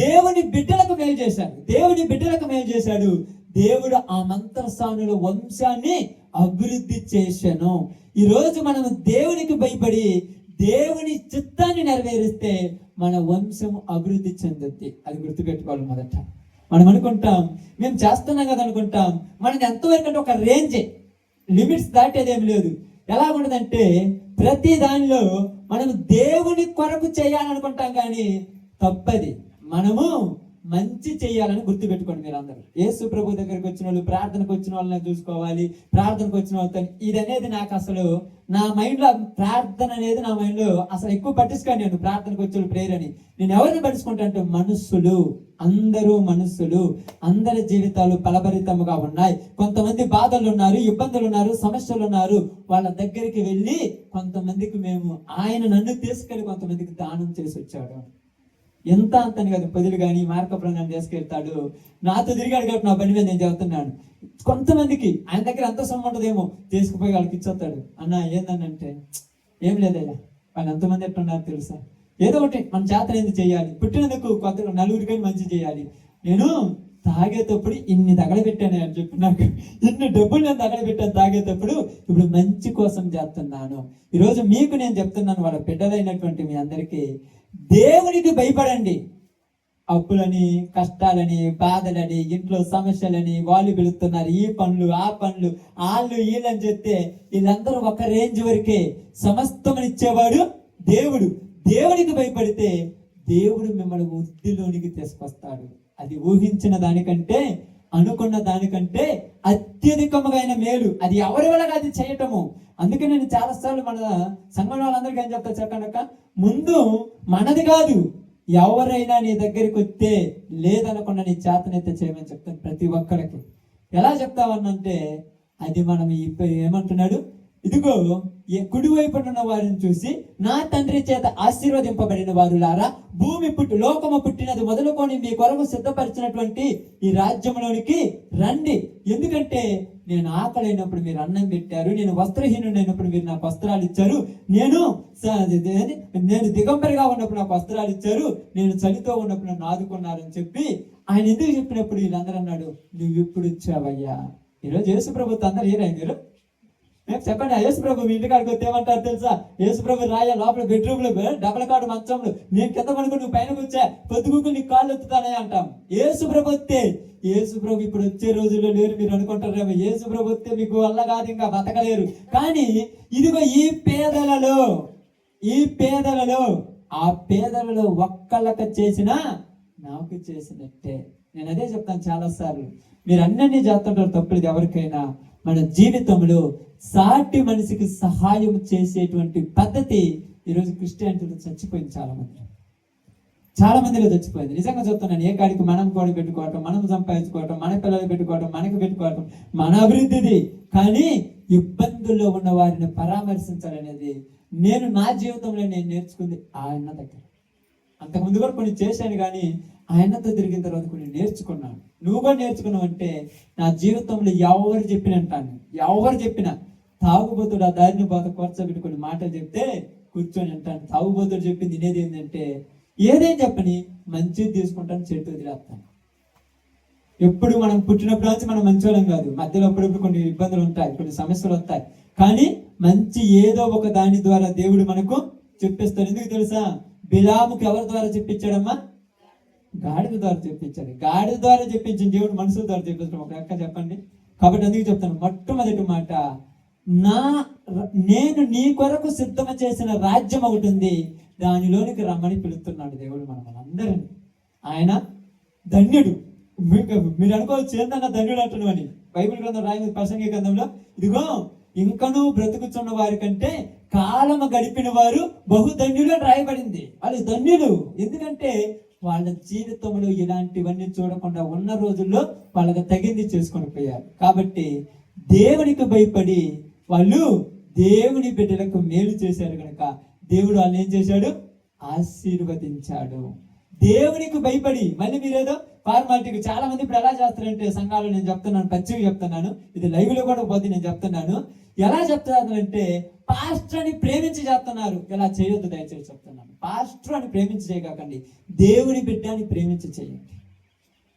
దేవుని బిడ్డలకు మేలు చేశాడు. దేవుని బిడ్డలకు మేలు చేశాడు. దేవుడు ఆ మంత్రసానుల వంశాన్ని అభివృద్ధి చేశాను. ఈ రోజు మనం దేవునికి భయపడి దేవుని చిత్తాన్ని నెరవేరిస్తే మన వంశం అభివృద్ధి చెందుద్ది. అది గుర్తుపెట్టుకోవాలి. మొదట మనం అనుకుంటాం మేము చేస్తున్నాం కదా అనుకుంటాం, మనది ఎంతవరకు అంటే ఒక రేంజే, లిమిట్స్ దాటేదేమి లేదు. ఎలా ఉండదంటే ప్రతి దానిలో మనం దేవుని కొరకు చేయాలనుకుంటాం, కానీ తప్పది. మనము మంచి చేయాలని గుర్తుపెట్టుకోండి. మీరు అందరూ యేసు ప్రభు దగ్గరికి వచ్చిన వాళ్ళు, ప్రార్థనకు వచ్చిన వాళ్ళని చూసుకోవాలి, ప్రార్థనకు వచ్చిన వాళ్ళతో ఇది అనేది నాకు అసలు నా మైండ్లో, ప్రార్థన అనేది నా మైండ్లో అసలు ఎక్కువ పట్టించుకోండి. నేను ప్రార్థనకు వచ్చిన ప్రేయర్ అని నేను ఎవరిని పట్టించుకుంటా అంటే మనుషులు, అందరూ మనుషులు, అందరి జీవితాలు ఫలభరితముగా ఉన్నాయి. కొంతమంది బాధలు ఉన్నారు, ఇబ్బందులు ఉన్నారు, సమస్యలు ఉన్నారు. వాళ్ళ దగ్గరికి వెళ్ళి కొంతమందికి మేము ఆయన నన్ను తీసుకెళ్ళి కొంతమందికి దానం చేసి వచ్చాడు. ఎంత అంతని కాదు, పదులు కానీ మార్కపురం నన్ను తీసుకెళ్తాడు. నాతో తిరిగాడు కాబట్టి నా పని మీద నేను చెబుతున్నాను. కొంతమందికి ఆయన దగ్గర అంత సొమ్ము ఉంటుందేమో, తీసుకుపోయి వాళ్ళకి ఇచ్చేస్తాడు. అన్న ఏందనంటే ఏం లేదయ్యా, వాళ్ళు ఎంతమంది ఎట్టున్నారు తెలుసా, ఏదో ఒకటి మన చేతనైంది చేయాలి, పుట్టినందుకు కొంత నలుగురికైనా మంచి చేయాలి. నేను తాగేటప్పుడు ఇన్ని తగలబెట్టాను అని చెప్పి, నాకు ఇన్ని డబ్బులు నేను తగలబెట్టాను తాగేటప్పుడు, ఇప్పుడు మంచి కోసం చేస్తున్నాను. ఈరోజు మీకు నేను చెప్తున్నాను, వాళ్ళ బిడ్డలైనటువంటి మీ అందరికీ దేవునికి భయపడండి. అప్పులని, కష్టాలని, బాధలని, ఇంట్లో సమస్యలని వాళ్ళు పిలుస్తున్నారు, ఈ పనులు ఆ పనులు, వాళ్ళు వీళ్ళని చెప్తే వీళ్ళందరూ ఒక రేంజ్ వరకే. సమస్తమని ఇచ్చేవాడు దేవుడు. దేవుడికి భయపడితే దేవుడు మిమ్మల్ని వృద్ధిలోనికి తీసుకొస్తాడు. అది ఊహించిన దానికంటే, అనుకున్న దానికంటే అత్యధికమైన మేలు. అది ఎవరి వల్ల అది చేయటము. అందుకే నేను చాలాసార్లు మన సంఘం వాళ్ళందరికీ ఏం చెప్తా చెప్పండి, ముందు మనది కాదు, ఎవరైనా నీ దగ్గరికి వస్తే లేదనకుండా నీ చేతనైతే చేయమని చెప్తాను ప్రతి ఒక్కరికి. ఎలా చెప్తావన్నంటే అది మనం ఏమంటున్నాడు, ఇదిగో కుడివైపున ఉన్న వారిని చూసి నా తండ్రి చేత ఆశీర్వదింపబడిన వారులారా, లోకము పుట్టినది మొదలుకొని మీ కొరకు సిద్ధపరిచినటువంటి ఈ రాజ్యంలోనికి రండి. ఎందుకంటే నేను ఆకలైనప్పుడు మీరు అన్నం పెట్టారు, నేను వస్త్రహీనుడైనప్పుడు మీరు నాకు వస్త్రాలు ఇచ్చారు, నేను దిగంబరిగా ఉన్నప్పుడు నాకు వస్త్రాలు ఇచ్చారు, నేను చలితో ఉన్నప్పుడు నన్ను ఆదుకున్నారని చెప్పి ఆయన ఎందుకు చెప్పినప్పుడు వీళ్ళందరూ అన్నాడు, నువ్వు ఇప్పుడు ఇచ్చావయ్యా. ఈరోజు యేసు ప్రభుత్వం అందరూ ఏరాయి మీరు చెప్పండి. యేసు ప్రభు మీ ఇంటికాడికి వస్తే ఏమంటారు తెలుసా, యేసు ప్రభు రాయ లోపల బెడ్రూమ్ లో డబల్ కాడు మంచంలో నేను కింద పడుకుని నువ్వు పైనకు వచ్చా, పొద్దుగుకు నీకు కాళ్ళు ఎత్తుతానే అంటాం. యేసు ప్రభు వస్తే, యేసు ప్రభు ఇప్పుడు వచ్చే రోజుల్లో లేరు మీరు అనుకుంటారేమో, యేసు ప్రభు వస్తే మీకు వల్ల కాదు, ఇంకా బతకలేరు. కానీ ఇదిగో ఈ పేదలలో ఆ పేదలలో ఒక్కళ్ళక చేసినా నాకు చేసినట్టే. నేను అదే చెప్తాను చాలా సార్లు, మీరు అన్నీ చేస్తుంటారు తప్పులేదు ఎవరికైనా. మన జీవితంలో సాటి మనిషికి సహాయం చేసేటువంటి పద్ధతి ఈరోజు క్రిస్టియానిటీలో చచ్చిపోయింది. చాలా మందిలో చచ్చిపోయింది. నిజంగా చెప్తున్నాను, ఏ కాడికి మనం కూడా పెట్టుకోవటం, మనం సంపాదించుకోవటం, మన పిల్లలు పెట్టుకోవటం, మనకి పెట్టుకోవటం మన అభివృద్ధిది. కానీ ఇబ్బందుల్లో ఉన్న వారిని పరామర్శించాలనేది నేను నా జీవితంలో నేను నేర్చుకుంది ఆయన దగ్గర. అంతకుముందు కూడా కొన్ని చేశాను, కానీ ఆయనతో తిరిగిన తర్వాత కొన్ని నేర్చుకున్నాను. నువ్వు కూడా నేర్చుకున్నావు అంటే నా జీవితంలో ఎవరు చెప్పినా తాగుబోతుడు ఆ దారిని బాధ కూర్చోబెట్టి కొన్ని మాటలు చెప్తే కూర్చొని అంటాను. తాగుబోతుడు చెప్పింది తినేది ఏంటంటే ఏదేం చెప్పని మంచిది తీసుకుంటాను, చెట్టు వదిలేస్తాను. ఎప్పుడు మనం పుట్టినప్పుడు నుంచి మనం మంచోళ్ళం కాదు, మధ్యలో అప్పుడప్పుడు కొన్ని ఇబ్బందులు ఉంటాయి, కొన్ని సమస్యలు వస్తాయి. కానీ మంచి ఏదో ఒక దాని ద్వారా దేవుడు మనకు చెప్పిస్తాడు. ఎందుకు తెలుసా, బిలాముకి ఎవరి ద్వారా చెప్పించాడమ్మా, గాడిద ద్వారా చెప్పించాడు. గాడిద ద్వారా చెప్పించిన దేవుడు మనుషుల ద్వారా చెప్పించడం ఒక లెక్క చెప్పండి. కాబట్టి అందుకు చెప్తాను, మొట్టమొదటి మాట, నేను నీ కొరకు సిద్ధం చేసిన రాజ్యం ఒకటి ఉంది, దానిలోనికి రమ్మని పిలుస్తున్నాడు దేవుడు మనందరినీ. ఆయన ధన్యుడు. మీరు అనుకోవచ్చు ఏందన్నా ధన్యుడు అంటున్నావు అని. బైబిల్ గ్రంథం రాయింది ప్రసంగి గ్రంథంలో, ఇదిగో ఇంకనూ బ్రతుకుతున్న వారి కంటే కాలము గడిపిన వారు బహుధన్యులు అని రాయబడింది. వాళ్ళు ధన్యులు. ఎందుకంటే వాళ్ళ జీవితంలో ఇలాంటివన్నీ చూడకుండా ఉన్న రోజుల్లో వాళ్ళకి తగింది చేసుకొని పోయారు. కాబట్టి దేవునికి భయపడి వాళ్ళు దేవుని బిడ్డలకు మేలు చేశారు కనుక దేవుడు వాళ్ళని ఏం చేశాడు? ఆశీర్వదించాడు. దేవునికి భయపడి. మళ్ళీ మీరేదో ఫార్మాలిటీకి చాలా మంది ఇప్పుడు ఎలా చేస్తారంటే సంఘాలు, నేను చెప్తున్నాను, పచ్చిగా చెప్తున్నాను, ఇది లైవ్ లో కూడా పోతే నేను చెప్తున్నాను, ఎలా చెప్తున్నారంటే పాస్టర్ అని ప్రేమించి చేస్తున్నారు. ఇలా చేయొద్దు, దయచేసి చెప్తున్నాను. పాస్టర్ అని ప్రేమించి చేయకండి, దేవుని బిడ్డ అని ప్రేమించి చేయండి.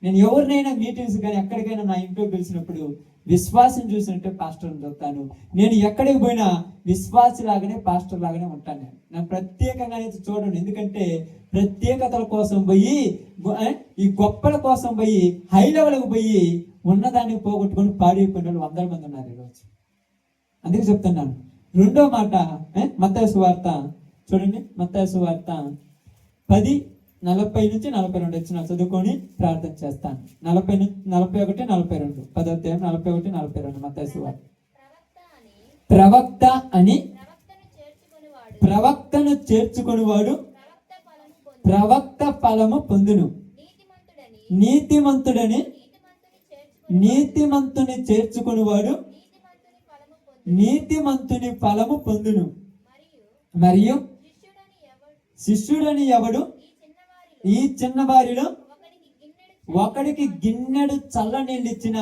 నేను ఎవరినైనా మీటింగ్స్ కానీ ఎక్కడికైనా నా ఇంట్లో పిలిచినప్పుడు విశ్వాసం చూసినట్టే పాస్టర్ని చెప్తాను. నేను ఎక్కడికి పోయినా విశ్వాసి లాగానే పాస్టర్ లాగానే ఉంటాను. నేను ప్రత్యేకంగా చూడను. ఎందుకంటే ప్రత్యేకతల కోసం పోయి, ఈ గొప్పల కోసం పోయి, హై లెవెల్కి పోయి ఉన్నదాన్ని పోగొట్టుకొని పాడైపోయిన వాళ్ళు 100 మంది ఉన్నారు ఈరోజు. అందుకే చెప్తున్నాను. రెండో మాట మత్తయి సువార్త చూడండి. మత్తయి సువార్త 10:40-42 వచ్చిన చదువుకొని ప్రార్థన చేస్తాను. 41-42 10:41-42 మత్తయి సువార్త. ప్రవక్త అని ప్రవక్తను చేర్చుకొనివాడు ప్రవక్త ఫలము పొందును. నీతిమంతుడని నీతిమంతుని చేర్చుకొనివాడు నీతిమంతుని ఫలము పొందును. మరియు శిష్యుడని ఎవడు ఈ చిన్న వారిలో ఒకడికి గిన్నెడు చల్ల నీళ్ళు ఇచ్చిన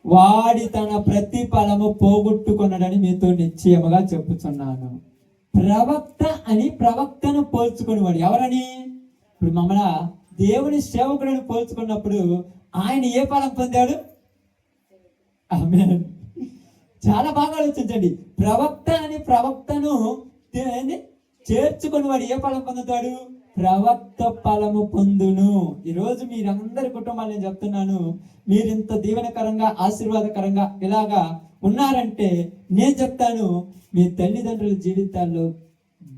వాడి తన ప్రతి ఫలము పోగొట్టుకున్నాడని మీతో నిశ్చయముగా చెప్పుచున్నాను. ప్రవక్త అని ప్రవక్తను పోల్చుకునేవాడు ఎవరని? ఇప్పుడు మమ్మల్ని దేవుని సేవకుడిని పోల్చుకున్నప్పుడు ఆయన ఏ ఫలం పొందాడు? ఆమేన్. చాలా బాగా ఆలోచించండి. ప్రవక్త అని ప్రవక్తను చేర్చుకుని వాడు ఏ ఫలం పొందుతాడు? ప్రవక్త ఫలము పొందును. ఈరోజు మీరందరి కుటుంబాలు నేను చెప్తున్నాను, మీరు ఇంత దీవెనకరంగా ఆశీర్వాదకరంగా ఇలాగా ఉన్నారంటే నేను చెప్తాను, మీ తల్లిదండ్రుల జీవితాల్లో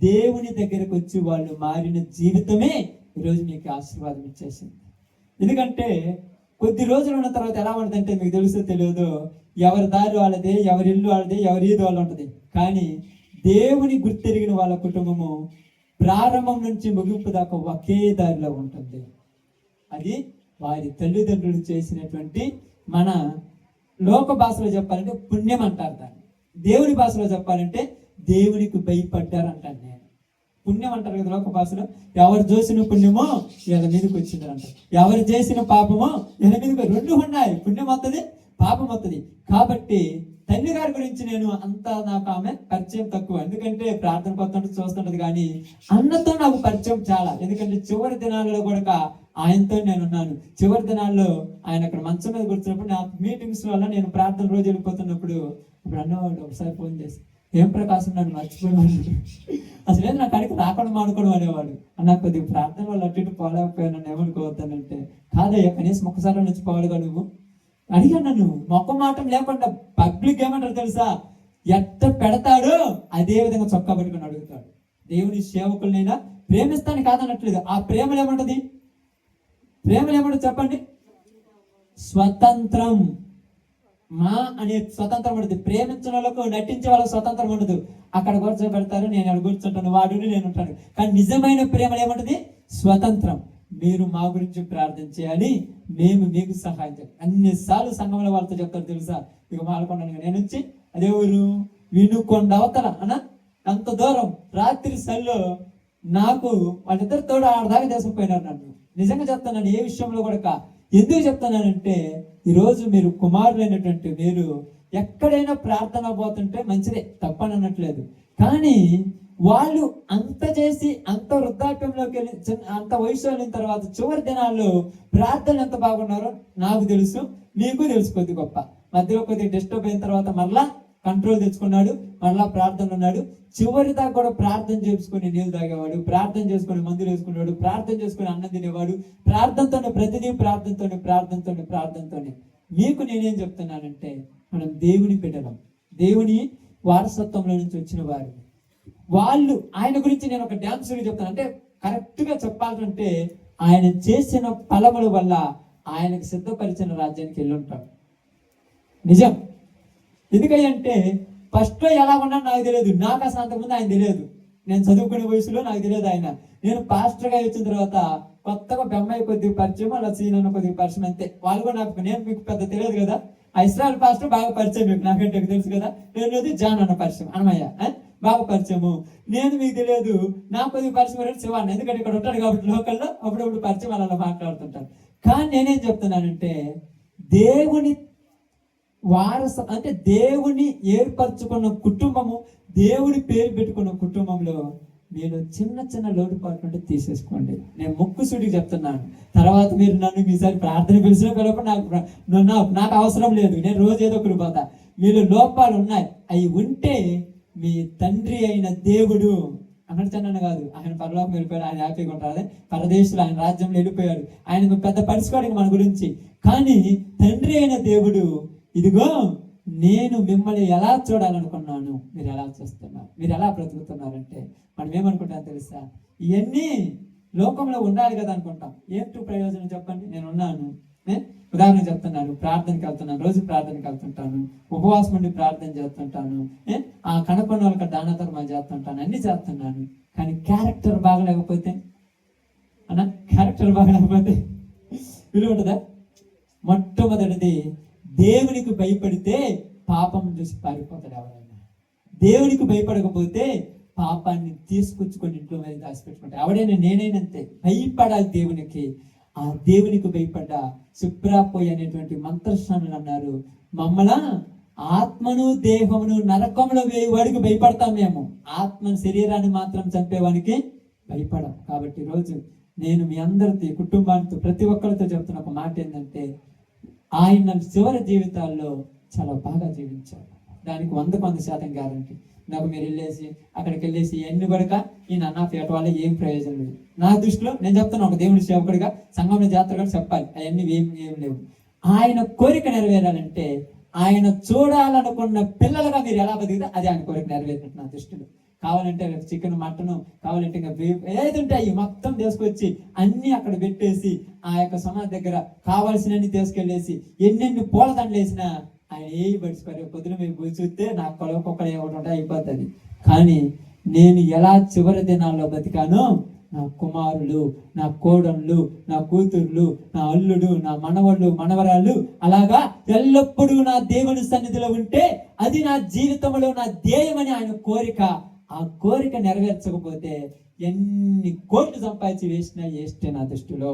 దేవుని దగ్గరకు వచ్చి వాళ్ళు మారిన జీవితమే ఈరోజు మీకు ఆశీర్వాదం ఇచ్చేసింది. ఎందుకంటే కొద్ది రోజులు ఉన్న తర్వాత ఎలా ఉంటుందంటే మీకు తెలుసో తెలియదు, ఎవరి దారి వాళ్ళది, ఎవరి ఇల్లు వాళ్ళది, ఎవరి ఈదు వాళ్ళు ఉంటుంది. కానీ దేవుని గుర్తెరిగిన వాళ్ళ కుటుంబము ప్రారంభం నుంచి ముగింపు దాకా ఒకే దారిలో ఉంటుంది. అది వారి తల్లిదండ్రులు చేసినటువంటి, మన లోక భాషలో చెప్పాలంటే పుణ్యం అంటారు దాన్ని. దేవుని భాషలో చెప్పాలంటే దేవునికి భయపడ్డారు అంటాను నేను. పుణ్యం అంటారు కదా లోక భాషలో. ఎవరు చేసిన పుణ్యమో వీళ్ళ మీదకి వచ్చింది అంటారు, ఎవరు చేసిన పాపమో వీళ్ళ మీదకి. రెండు ఉన్నాయి, పుణ్యం వస్తుంది, పాపం వస్తుంది. కాబట్టి తల్లి గారి గురించి నేను అంత, నాకు ఆమె పరిచయం తక్కువ. ఎందుకంటే ప్రార్థన కొత్త చూస్తుంటది, కానీ అన్నతో నాకు పరిచయం చాలా. ఎందుకంటే చివరి దినాలలో కూడా ఆయనతో నేను ఉన్నాను. చివరి దినాల్లో ఆయన అక్కడ మంచం మీద కూర్చున్నప్పుడు, నా మీటింగ్స్ వల్ల నేను ప్రార్థన రోజు వెళ్ళిపోతున్నప్పుడు ఇప్పుడు అన్నవాడు ఒకసారి ఫోన్ చేసి, ఏం ప్రకాశం నన్ను మర్చిపోయాడు, అసలు ఏదో నాకు అడిగి రాకుండా మానుకోవడం అనేవాడు. నాకు కొద్దిగా ప్రార్థన వాళ్ళు అటు ఇటు పోలేకపోయాను, నన్ను ఏమనుకోవద్దానంటే, కాదయ్యా కనీసం ఒక్కసారి నుంచి పోవాలిగా నువ్వు అడిగాను. నన్ను మొక్క మాటం లేకుండా పబ్లిక్ ఏమంటారు తెలుసా, ఎట్ట పెడతాడో అదే విధంగా చొక్కా పట్టుకొని అడుగుతాడు. దేవుని సేవకులనైనా ప్రేమిస్తాను కాదనట్లేదు. ఆ ప్రేమలు ఏమంటది? ప్రేమలు ఏమంటది చెప్పండి? స్వతంత్రం. మా అనే స్వతంత్రం ఉండదు. ప్రేమించిన వాళ్ళకు, నటించే వాళ్ళకు స్వతంత్రం ఉండదు. అక్కడ కూర్చోబెడతారు, నేను అక్కడ కూర్చుంటాను, వాడు నేను ఉంటాను. కానీ నిజమైన ప్రేమలు ఏమంటది? స్వతంత్రం. మీరు మా గురించి ప్రార్థన చేయాలి, మేము మీకు సహాయం చేయాలి. అన్నిసార్లు సంఘంలో వాళ్ళతో చెప్తారు తెలుసా. ఇక మాలకొండ నేను వచ్చి అదే ఊరు వినుకొండ అవతల అన్న అంత దూరం రాత్రి సల్లో నాకు వాళ్ళిద్దరితో ఆడదాకా తీసుకుపోయినారు నన్ను. నిజంగా చెప్తాను, ఏ విషయంలో కూడా. ఎందుకు చెప్తానంటే ఈరోజు మీరు కుమారులైనటువంటి మీరు ఎక్కడైనా ప్రార్థన పోతుంటే మంచిదే, తప్పని అనట్లేదు. కానీ వాళ్ళు అంత చేసి అంత వృద్ధాప్యంలోకి వెళ్ళి అంత వయసు వెళ్ళిన తర్వాత చివరి దినాల్లో ప్రార్థనలు ఎంత బాగున్నారో నాకు తెలుసు, మీకు తెలుసుకోద్ది. గొప్ప మధ్యలో కొద్దిగా డిస్టర్బ్ అయిన తర్వాత మరలా కంట్రోల్ తెచ్చుకున్నాడు, మరలా ప్రార్థన ఉన్నాడు. చివరి దాకా కూడా ప్రార్థన చేసుకుని నీళ్ళు తాగేవాడు, ప్రార్థన చేసుకుని మందులు వేసుకునేవాడు, ప్రార్థన చేసుకుని అన్నం తినేవాడు. ప్రార్థనతోనే, ప్రతిదీ ప్రార్థనతోనే. మీకు నేనేం చెప్తున్నానంటే, మనం దేవుని బిడ్డలం, దేవుని వారసత్వంలో నుంచి వచ్చిన వారు. వాళ్ళు ఆయన గురించి నేను ఒక డ్యాన్స్ చెప్తాను. అంటే కరెక్ట్ గా చెప్పాలంటే ఆయన చేసిన ఫలముల వల్ల ఆయనకు సిద్ధపరిచిన రాజ్యానికి వెళ్ళి ఉంటాడు. నిజం. ఎందుకంటే ఫస్ట్ లో ఎలా ఉన్నాడు నాకు తెలియదు, నాకు అసలు అంతకుముందు ఆయన తెలియదు. నేను చదువుకునే వయసులో నాకు తెలియదు ఆయన. నేను పాస్టర్గా వచ్చిన తర్వాత కొత్తగా బెమ్మాయి కొద్దిగా పరిచయం, అలా సీనన్న కొద్దిగా పరిచయం, అంతే. వాళ్ళు కూడా నాకు, నేను మీకు పెద్ద తెలియదు కదా. ఆ ఇస్రాయల్ పాస్టర్ బాగా పరిచయం మీకు, నాకంటే తెలుసు కదా. నేను జాన్ అన్న పరిచయం, అన్నమయ్య బాగా పరిచయము. నేను మీకు తెలియదు, నాకు కొద్దిగా పరిచయం శివాన్ని, ఎందుకంటే ఇక్కడ ఉంటాడు కాబట్టి లోకల్లో అప్పుడప్పుడు పరిచయం అలా మాట్లాడుతుంటాను. కానీ నేనేం చెప్తున్నానంటే, దేవుని వారసు అంటే దేవుని ఏర్పరచుకున్న కుటుంబము, దేవుడి పేరు పెట్టుకున్న కుటుంబంలో మీరు చిన్న చిన్న లోటుపాట్లు ఉంటే తీసేసుకోండి. నేను ముక్కుసూటికి చెప్తున్నాను. తర్వాత మీరు నన్ను మీసారి ప్రార్థన పిలిచిన పిలవప్పుడు నాకు అవసరం లేదు, నేను రోజు ఏదో ఒకటి పోతా. మీరు లోపాలు ఉన్నాయి, అవి ఉంటే మీ తండ్రి అయిన దేవుడు అన్నట్టు కాదు, ఆయన పరలోకం వెళ్ళిపోయాడు, ఆయన హ్యాపీగా ఉంటారు. అదే పరదేశులు ఆయన రాజ్యంలో వెళ్ళిపోయాడు, ఆయనకు పెద్ద పరుచుకోవడానికి మన గురించి. కానీ తండ్రి అయిన దేవుడు, ఇదిగో నేను మిమ్మల్ని ఎలా చూడాలనుకున్నాను, మీరు ఎలా చూస్తున్నారు, మీరు ఎలా బ్రతుకుతున్నారంటే మనం ఏమనుకుంటాం తెలుసా, ఇవన్నీ లోకంలో ఉండాలి కదా అనుకుంటాం. ఏంటో ప్రయోజనం చెప్పండి. నేను ఉన్నాను, ఉదాహరణ చెప్తున్నాను, ప్రార్థనకి వెళ్తున్నాను, రోజు ప్రార్థనకి వెళ్తుంటాను, ఉపవాసం ఉండి ప్రార్థన చేస్తుంటాను, ఆ కనపడిన వాళ్ళకి దాన ధర్మాలు చేస్తుంటాను, అన్ని చేస్తున్నాను. కానీ క్యారెక్టర్ బాగలేకపోతే విలువ ఉంటుందా? మొట్టమొదటిది, దేవునికి భయపడితే పాపం చూసి పారిపోతాడు ఎవరైనా. దేవునికి భయపడకపోతే పాపాన్ని తీసుకొచ్చుకొని ఇంట్లో మీద దాచిపెట్టుకుంటాడు ఎవడైనా. నేనైనంతే భయపడాలి దేవునికి. ఆ దేవునికి భయపడ్డ శుభ్రాపోయి అనేటువంటి మంత్రస్వాములు అన్నారు, మమ్మల ఆత్మను దేహమును నరకంలో వేయవాడికి భయపడతాం మేము, ఆత్మను శరీరాన్ని మాత్రం చంపేవానికి భయపడం. కాబట్టి ఈరోజు నేను మీ అందరితో, కుటుంబానికి, ప్రతి ఒక్కరితో చెప్తున్న ఒక మాట ఏంటంటే, ఆయన చివరి జీవితాల్లో చాలా బాగా జీవించారు. దానికి 100% గ్యారంటీ. నాకు మీరు అక్కడికి వెళ్ళేసి ఎన్ని కొడక ఈ నన్నా పేట వల్ల ఏం ప్రయోజనం లేదు. నా దృష్టిలో నేను చెప్తాను, ఒక దేవుడి సేవకుడిగా, సంఘంలో జాతర కూడా చెప్పాలి, అవన్నీ ఏం లేవు. ఆయన కోరిక నెరవేరాలంటే, ఆయన చూడాలనుకున్న పిల్లలుగా మీరు ఎలా బతికితే అది ఆయన కోరిక నెరవేరినట్టు నా దృష్టిలో. కావాలంటే చికెన్, మటన్, కావాలంటే ఇంకా ఏది ఉంటాయి మొత్తం తీసుకొచ్చి అన్ని అక్కడ పెట్టేసి ఆ యొక్క సమాధి దగ్గర కావాల్సినన్ని తీసుకెళ్ళేసి ఎన్నెన్ని పూలదండలు వేసినా ఆయన ఏ పడిచిపోయారు. పొద్దున మీరు పోయి చూస్తే నాకు కొలకొక్కలు ఏమిటి ఉంటాయి అయిపోతుంది. కానీ నేను ఎలా చివరి దినాల్లో బతికానో, నా కుమారులు, నా కోడళ్ళు, నా కూతుర్లు, నా అల్లుడు, నా మనవళ్ళు, మనవరాళ్ళు అలాగా ఎల్లప్పుడూ నా దేవుని సన్నిధిలో ఉంటే అది నా జీవితంలో నా ధ్యేయమని ఆయన కోరిక. ఆ కోరిక నెరవేర్చకపోతే ఎన్ని కోట్లు సంపాదించి వేస్టే నా దృష్టిలో.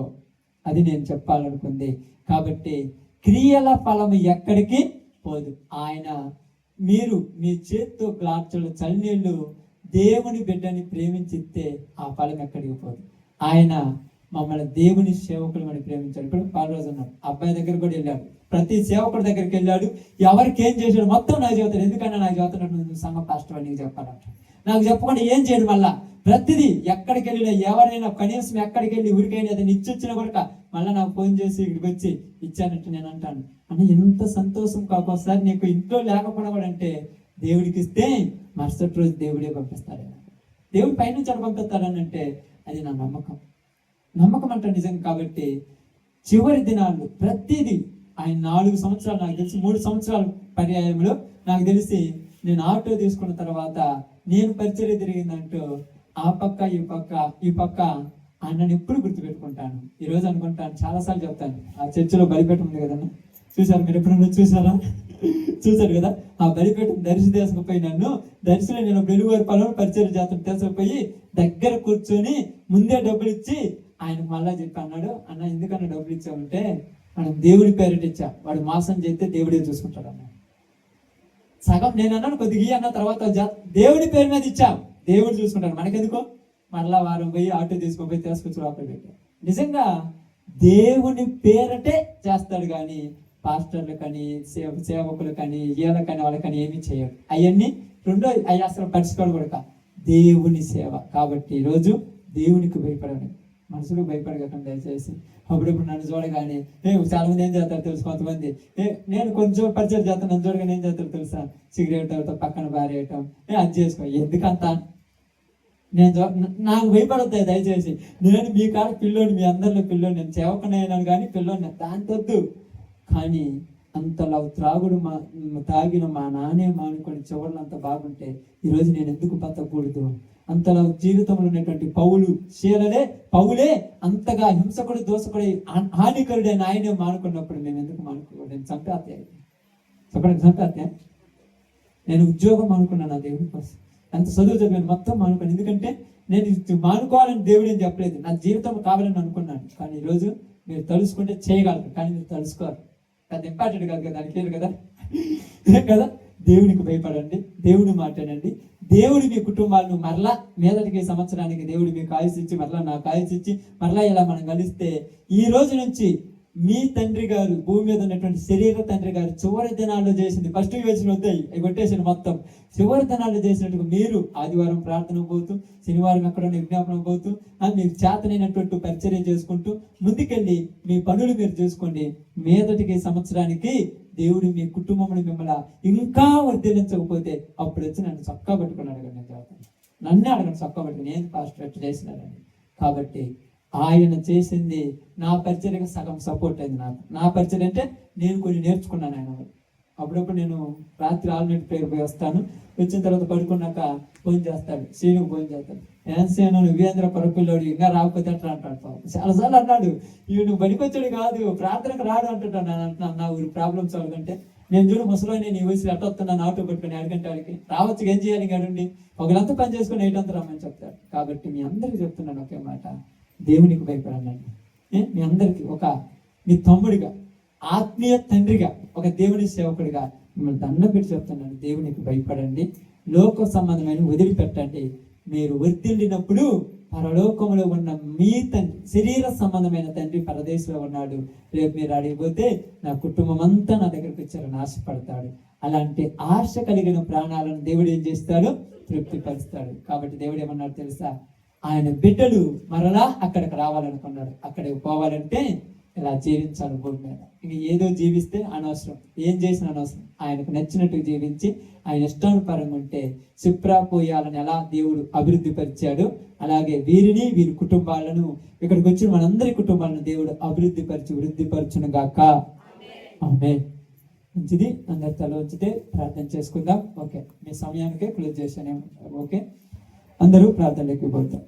అది నేను చెప్పాలనుకుంది. కాబట్టి క్రియల ఫలము ఎక్కడికి పోదు. ఆయన మీరు మీ చేత్తో గ్లాసులు చల్లనీళ్ళు దేవుని బిడ్డని ప్రేమించితే ఆ ఫలం ఎక్కడికి పోదు. ఆయన మమ్మల్ని దేవుని సేవకులు అని ప్రేమించాడు. ఇప్పుడు పాలరాజు ఉన్నాడు, అబ్బాయి దగ్గర కూడా వెళ్ళాడు, ప్రతి సేవకుడి దగ్గరికి వెళ్ళాడు, ఎవరికి ఏం చేశాడు మొత్తం నాకు చెబుతాడు. ఎందుకన్నా నాకు చెబుతున్నట్టు సంఘ పాస్టర్ అని చెప్పాలంట, నాకు చెప్పకుండా ఏం చేయడు. మళ్ళా ప్రతిదీ ఎక్కడికి వెళ్ళినా, ఎవరైనా కనీసం ఎక్కడికి వెళ్ళి ఊరికైనా ఏదైనా ఇచ్చొచ్చినా కూడా మళ్ళీ నాకు ఫోన్ చేసి ఇక్కడికి వచ్చి ఇచ్చానంటే నేను అంటాను, అన్న ఎంత సంతోషం. కాకోసారి నీకు ఇంట్లో లేకపోయినా కూడా అంటే దేవుడికి ఇస్తే మరుసటి రోజు దేవుడే పంపిస్తాడు. దేవుడి పైనుంచి అక్కడ పంపిస్తాడని అంటే అది నా నమ్మకం అంట నిజం. కాబట్టి చివరి దినాలు ప్రతిదీ ఆయన 4 సంవత్సరాలు, నాకు తెలిసి 3 సంవత్సరాల పర్యాయంలో నాకు తెలిసి నేను ఆటో తీసుకున్న తర్వాత నేను పరిచర్య తిరిగిందంటూ ఆ పక్క ఈ పక్క అన్నని ఎప్పుడు గుర్తుపెట్టుకుంటాను. ఈరోజు అనుకుంటాను, చాలాసార్లు చెప్తాను, ఆ చర్చిలో బలిపీఠం ఉంది కదన్నా, చూసారు మీరు ఎప్పుడన్నా చూసారు కదా. ఆ బలిపీఠం తీసుకుపోయి నన్ను దర్శనం, నేను వెలుగువారి పొలం పరిచర్య చేస్తాను తీసుకుపోయి దగ్గర కూర్చొని ముందే డబ్బులు ఇచ్చి ఆయనకు మళ్ళా చెప్పి అన్నాడు, అన్న ఎందుకన్నా డబ్బులు ఇచ్చామంటే మనం దేవుడి పేరిట ఇచ్చా, వాడు మోసం చేస్తే దేవుడే చూసుకుంటాడు అన్న. సగం నేను అన్నాను కొద్దిగా అన్న తర్వాత దేవుడి పేరు మీద ఇచ్చాం, దేవుడు చూసుకుంటాడు, మనకెందుకో. మరలా వారం పోయి ఆటో తీసుకుపోయి తీసుకొచ్చి లోపల పెట్టాం. నిజంగా దేవుని పేరటే చేస్తాడు, కానీ పాస్టర్లు కానీ సేవకులు కానీ వీళ్ళకని వాళ్ళకని ఏమీ చేయడు. అవన్నీ అవి అసలు పరుచుకోడు కూడా దేవుని సేవ. కాబట్టి ఈరోజు దేవునికి భయపడండి, మనుషులకు భయపడకండి దయచేసి. అప్పుడప్పుడు నన్ను చూడగానే చాలా మంది ఏం చేస్తారు తెలుసు, కొంతమంది నేను కొంచెం పరిచయం చేస్తాను, నన్ను చూడగానే ఏం చేస్తారు తెలుసా, సిగరెట్ అవుతాం, పక్కన బారేయటం, అది చేసుకో. ఎందుకంత నాకు భయపడతాయి దయచేసి. నేను మీ కాడ పిల్లోని, మీ అందరిలో పిల్లోని, నేను సేవకునైనాను కానీ పిల్లోని దాంతొద్దు. కానీ అంతలా త్రాగుడు తాగిన మా నాన్నే మానుకొని చివరిలో అంత బాగుంటే ఈరోజు నేను ఎందుకు బతకూడదు? అంతలో జీవితంలో ఉన్నటువంటి పౌలే అంతగా హింసకుడు దోషకుడు హానికరుడైన ఆయనే మానుకున్నప్పుడు మేము ఎందుకు మానుకోకూడదు? నేను చంపేస్తే చెప్పండి, చంపేస్తే నేను ఉద్యోగం మానుకున్నాను నా దేవుడి కోసం, అంత చదువు చదివాను మొత్తం మానుకున్నాను. ఎందుకంటే నేను మానుకోవాలని దేవుడు ఏం చెప్పలేదు, నా జీవితం కావాలని అనుకున్నాను. కానీ ఈరోజు మీరు తలుసుకుంటే చేయగలరు, కానీ మీరు తలుసుకోరు. అది ఇంపార్టెంట్ కాదు కదా, దానికి లేదు కదా కదా. దేవునికి భయపడండి, దేవుడు మాట్లాడండి. దేవుడు మీ కుటుంబాలను మరలా మీదటికి సంవత్సరానికి దేవుడు మీకు ఆయుష్ ఇచ్చి మరలా నాకు ఆయుష్ ఇచ్చి మరలా ఇలా మనం కలిస్తే ఈ రోజు నుంచి మీ తండ్రి గారు భూమి మీద ఉన్నటువంటి శరీర తండ్రి గారు చివరి దినాల్లో చేసింది, ఫస్ట్ వేసిన వద్దాయి కొట్టేసిన మొత్తం చివరి దినాల్లో చేసినట్టుగా మీరు ఆదివారం ప్రార్థన పోతూ, శనివారం ఎక్కడ విజ్ఞాపనం పోతూ, మీకు చేతనైనటువంటి పరిచర్య చేసుకుంటూ ముందుకెళ్ళి మీ పనులు మీరు చేసుకోండి. మీదటికి సంవత్సరానికి దేవుడు మీ కుటుంబంలో మిమ్మల్ని ఇంకా వర్ధిల్లించకపోతే అప్పుడు వచ్చి నన్ను చొక్కా పట్టుకుని అడగండి. నేను చెప్తాను, నన్నే అడగండి చొక్కా పట్టుకుని, నేను పాస్టర్ ఎట్లా చేసినారని. కాబట్టి ఆయన చేసింది నా పరిచర్యకు సగం సపోర్ట్ అయింది నాకు. నా పరిచర్య అంటే నేను కొన్ని నేర్చుకున్నాను. ఆయన అప్పుడప్పుడు నేను రాత్రి 6 ప్రేయర్ పోయి వస్తాను, వచ్చిన తర్వాత పడుకున్నాక ఫోన్ చేస్తాడు, శ్రీనుకు ఫోన్ చేస్తాడు, ఏన్సేను నువ్వేంద్ర పరపిల్లోడు ఇంకా రాకపోతే అట్లా అంటాడు. చాలాసార్లు అన్నాడు, ఇవి నువ్వు బడికొచ్చాడు కాదు ప్రార్థనకు రాడు అంటుంటాను. నేను అంటున్నాను నా ఊరి ప్రాబ్లమ్స్ అవ్వకంటే నేను చూడు ముసలోని నీ వయసులో ఎట్ట వస్తున్నాను ఆటో పట్టుకుని 7 గంటలకి రావచ్చు, ఏం చేయాలి గడుండి ఒకళ్ళంతా పని చేసుకుని 8 అంతా రమ్మని చెప్తారు. కాబట్టి మీ అందరికి చెప్తున్నాను ఒకే మాట, దేవునికి భయపడండి. మీ అందరికి మీ తమ్ముడిగా, ఆత్మీయ తండ్రిగా, ఒక దేవుని సేవకుడిగా మిమ్మల్ని దండం పెట్టి చెప్తున్నాను, దేవునికి భయపడండి, లోక సంబంధమైన వదిలిపెట్టండి. మీరు వర్ధిల్లినప్పుడు పరలోకంలో ఉన్న మీ తండ్రి, శరీర సంబంధమైన తండ్రి పరదేశంలో ఉన్నాడు. రేపు మీరు అడిగిపోతే నా కుటుంబం అంతా నా దగ్గరకు వచ్చారని ఆశపడతాడు. అలాంటి ఆశ కలిగిన ప్రాణాలను దేవుడు ఏం చేస్తాడు? తృప్తిపరుస్తాడు. కాబట్టి దేవుడు ఏమన్నాడు తెలుసా? ఆయన బిడ్డలు మరలా అక్కడికి రావాలనుకున్నాడు. అక్కడికి పోవాలంటే ఇలా జీవించాలి భూమి మీద. ఇంక ఏదో జీవిస్తే అనవసరం, ఏం చేసిన అనవసరం. ఆయనకు నచ్చినట్టు జీవించి ఆయన ఇష్టానుపరంగా ఉంటే పోయాలని ఎలా దేవుడు అభివృద్ధి పరిచాడు, అలాగే వీరి కుటుంబాలను, ఇక్కడికి వచ్చిన మనందరి కుటుంబాలను దేవుడు అభివృద్ధి పరిచి వృద్ధిపరచును గాక. ఆమేన్. మంచిది, అందరి తల వచ్చితే ప్రార్థన చేసుకుందాం. ఓకే, మీ సమయానికే క్లోజ్ చేశాను. ఓకే, అందరూ ప్రార్థనలోకి పోతాం.